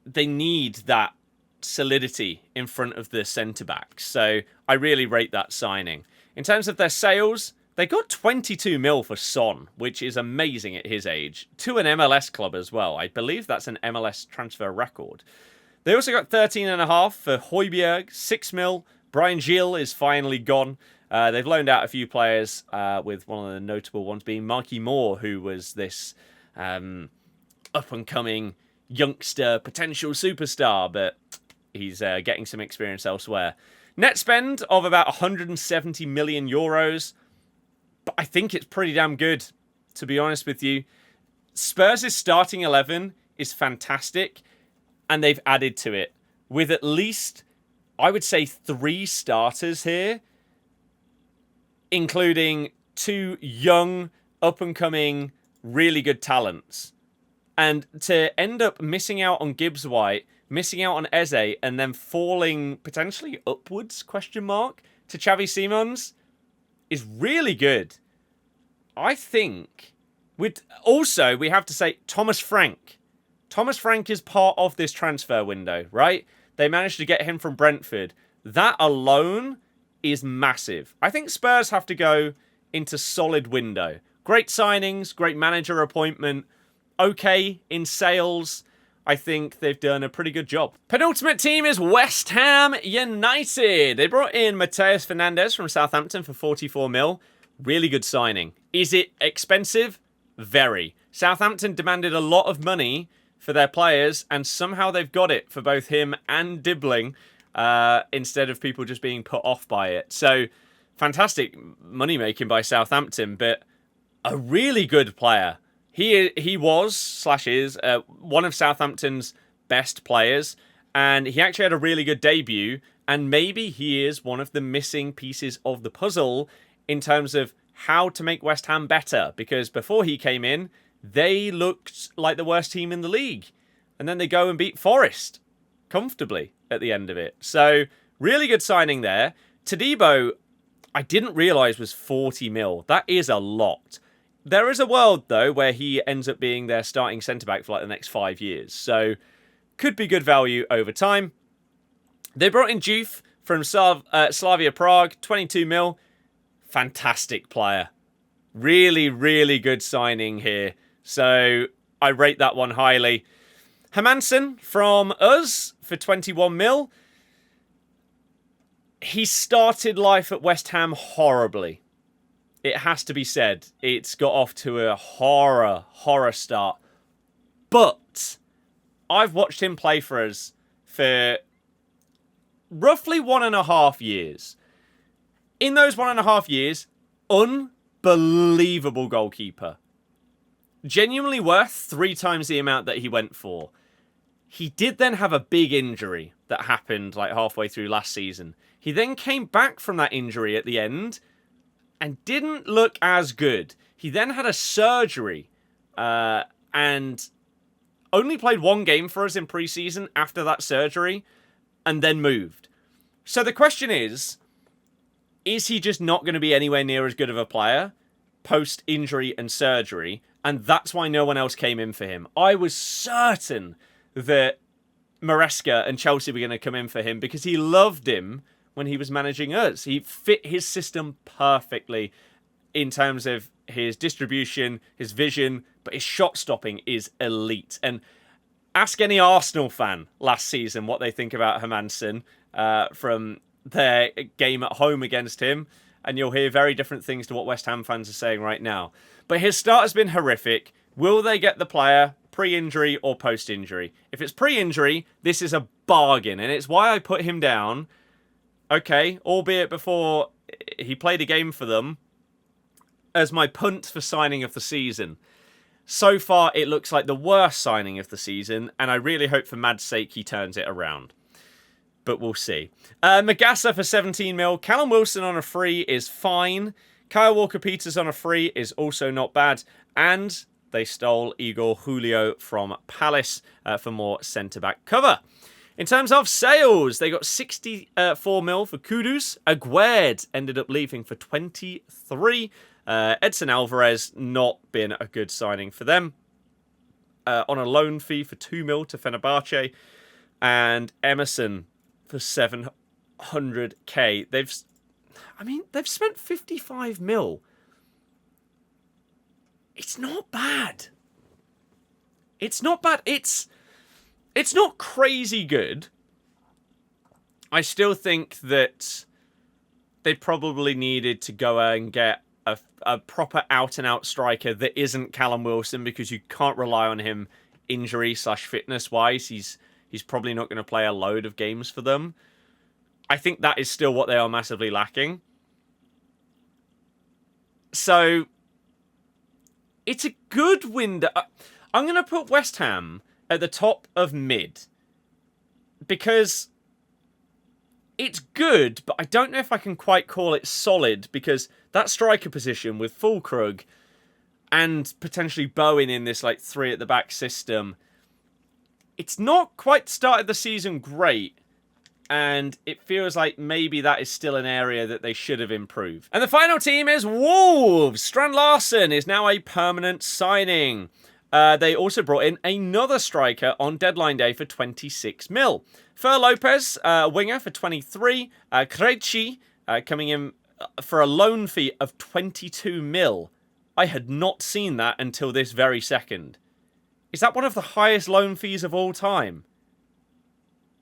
[SPEAKER 1] they need that solidity in front of the centre-backs. So I really rate that signing. In terms of their sales, they got 22 mil for Son, which is amazing at his age, to an MLS club as well. I believe that's an MLS transfer record. They also got 13.5 for Højbjerg, 6 mil Brian Gilles is finally gone. They've loaned out a few players, with one of the notable ones being Marky Moore, who was this up-and-coming youngster, potential superstar, but he's getting some experience elsewhere. Net spend of about 170 million euros, but I think it's pretty damn good, to be honest with you. Spurs' starting 11 is fantastic, and they've added to it with at least, I would say, 3 starters here, including 2 young, up-and-coming, really good talents. And to end up missing out on Gibbs White, missing out on Eze, and then falling potentially upwards, to Xavi Simons, is really good. I think, we have to say, Thomas Frank. Thomas Frank is part of this transfer window, right? They managed to get him from Brentford. That alone is massive. I think Spurs have to go into solid window. Great signings, great manager appointment, okay in sales. I think they've done a pretty good job. Penultimate team is West Ham United. They brought in Mateus Fernandes from Southampton for 44 mil. Really good signing. Is it expensive? Very. Southampton demanded a lot of money for their players, and somehow they've got it for both him and Dibbling, instead of people just being put off by it. So, fantastic money making by Southampton, but a really good player. He was/is one of Southampton's best players, and he actually had a really good debut, and maybe he is one of the missing pieces of the puzzle in terms of how to make West Ham better, because before he came in, they looked like the worst team in the league, and then they go and beat Forest comfortably at the end of it. So, really good signing there. Todibo, I didn't realise was 40 mil. That is a lot. There is a world, though, where he ends up being their starting centre-back for like the next 5 years. So, could be good value over time. They brought in Juve from Slavia Prague, 22 mil. Fantastic player. Really, really good signing here. So, I rate that one highly. Hermansen from us for 21 mil. He started life at West Ham horribly. It has to be said. It's got off to a horror start. But I've watched him play for us for roughly 1.5 years. In those 1.5 years, unbelievable goalkeeper. Genuinely worth 3 times the amount that he went for. He did then have a big injury that happened like halfway through last season. He then came back from that injury at the end and didn't look as good. He then had a surgery and only played 1 game for us in pre-season after that surgery and then moved. So the question is he just not going to be anywhere near as good of a player post-injury and surgery? And that's why no one else came in for him. I was certain that Maresca and Chelsea were going to come in for him because he loved him when he was managing us. He fit his system perfectly in terms of his distribution, his vision, but his shot stopping is elite. And ask any Arsenal fan last season what they think about Hermansen from their game at home against him, and you'll hear very different things to what West Ham fans are saying right now. But his start has been horrific. Will they get the player pre-injury or post-injury? If it's pre-injury, this is a bargain, and it's why I put him down. Okay, albeit before he played a game for them, as my punt for signing of the season. So far, it looks like the worst signing of the season, and I really hope for Mad's sake he turns it around. But we'll see. Magassa for 17 mil. Callum Wilson on a free is fine. Kyle Walker-Peters on a free is also not bad. And they stole Igor Julio from Palace for more centre-back cover. In terms of sales, they got 64 mil for Kudus. Aguerd ended up leaving for 23. Edson Alvarez, not been a good signing for them. On a loan fee for 2 mil to Fenerbahce. And Emerson for 700k. They've spent 55 mil. It's not bad. It's not bad. It's not crazy good. I still think that they probably needed to go and get a proper out-and-out striker that isn't Callum Wilson, because you can't rely on him injury/fitness-wise. He's probably not going to play a load of games for them. I think that is still what they are massively lacking. So, it's a good window. I'm going to put West Ham at the top of mid, because it's good, but I don't know if I can quite call it solid, because that striker position with Fulkrug and potentially Bowen in this like 3 at the back system, it's not quite started the season great, and it feels like maybe that is still an area that they should have improved. And the final team is Wolves. Strand Larsen is now a permanent signing. They also brought in another striker on deadline day for 26 mil. Fer Lopez, a winger for 23. Krejci coming in for a loan fee of 22 mil. I had not seen that until this very second. Is that one of the highest loan fees of all time?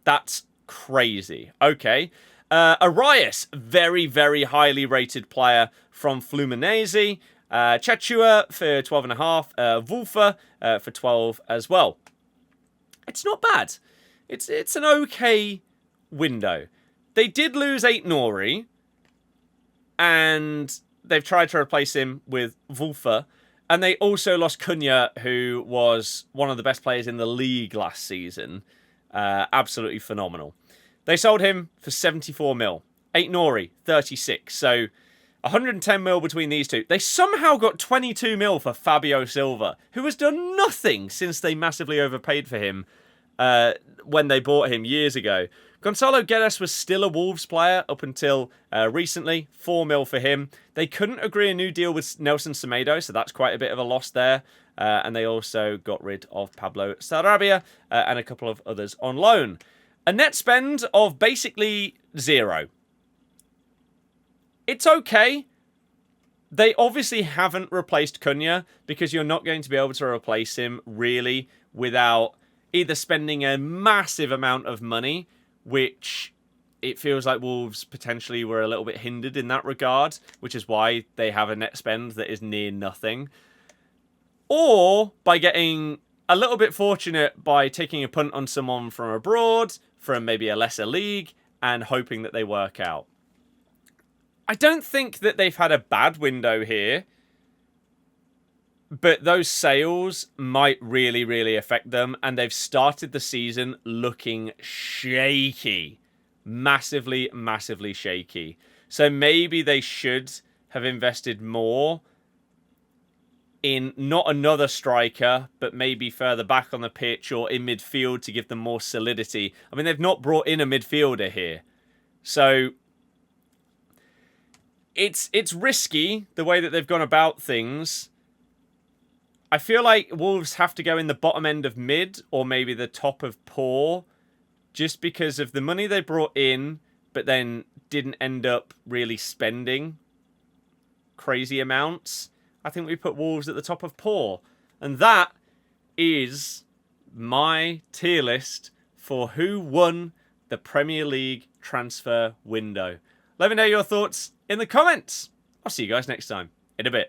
[SPEAKER 1] That's crazy. Okay. Arias, very, very highly rated player from Fluminense. Chachua for 12.5. Wolfer for 12 as well. It's not bad. It's an okay window. They did lose 8 Nori, and they've tried to replace him with Wolfer. And they also lost Cunha, who was one of the best players in the league last season. Absolutely phenomenal. They sold him for 74 mil. 8 Nori, 36. So 110 mil between these two. They somehow got 22 mil for Fabio Silva, who has done nothing since they massively overpaid for him when they bought him years ago. Gonzalo Guedes was still a Wolves player up until recently. 4 mil for him. They couldn't agree a new deal with Nelson Semedo, so that's quite a bit of a loss there. And they also got rid of Pablo Sarabia and a couple of others on loan. A net spend of basically 0. It's okay. They obviously haven't replaced Cunha, because you're not going to be able to replace him really without either spending a massive amount of money, which it feels like Wolves potentially were a little bit hindered in that regard, which is why they have a net spend that is near nothing, or by getting a little bit fortunate by taking a punt on someone from abroad, from maybe a lesser league, and hoping that they work out. I don't think that they've had a bad window here, but those sales might really, really affect them, and they've started the season looking shaky. Massively, massively shaky. So maybe they should have invested more in not another striker, but maybe further back on the pitch or in midfield to give them more solidity. I mean, they've not brought in a midfielder here. So it's risky, the way that they've gone about things. I feel like Wolves have to go in the bottom end of mid, or maybe the top of poor, just because of the money they brought in, but then didn't end up really spending crazy amounts. I think we put Wolves at the top of poor. And that is my tier list for who won the Premier League transfer window. Let me know your thoughts in the comments. I'll see you guys next time. In a bit.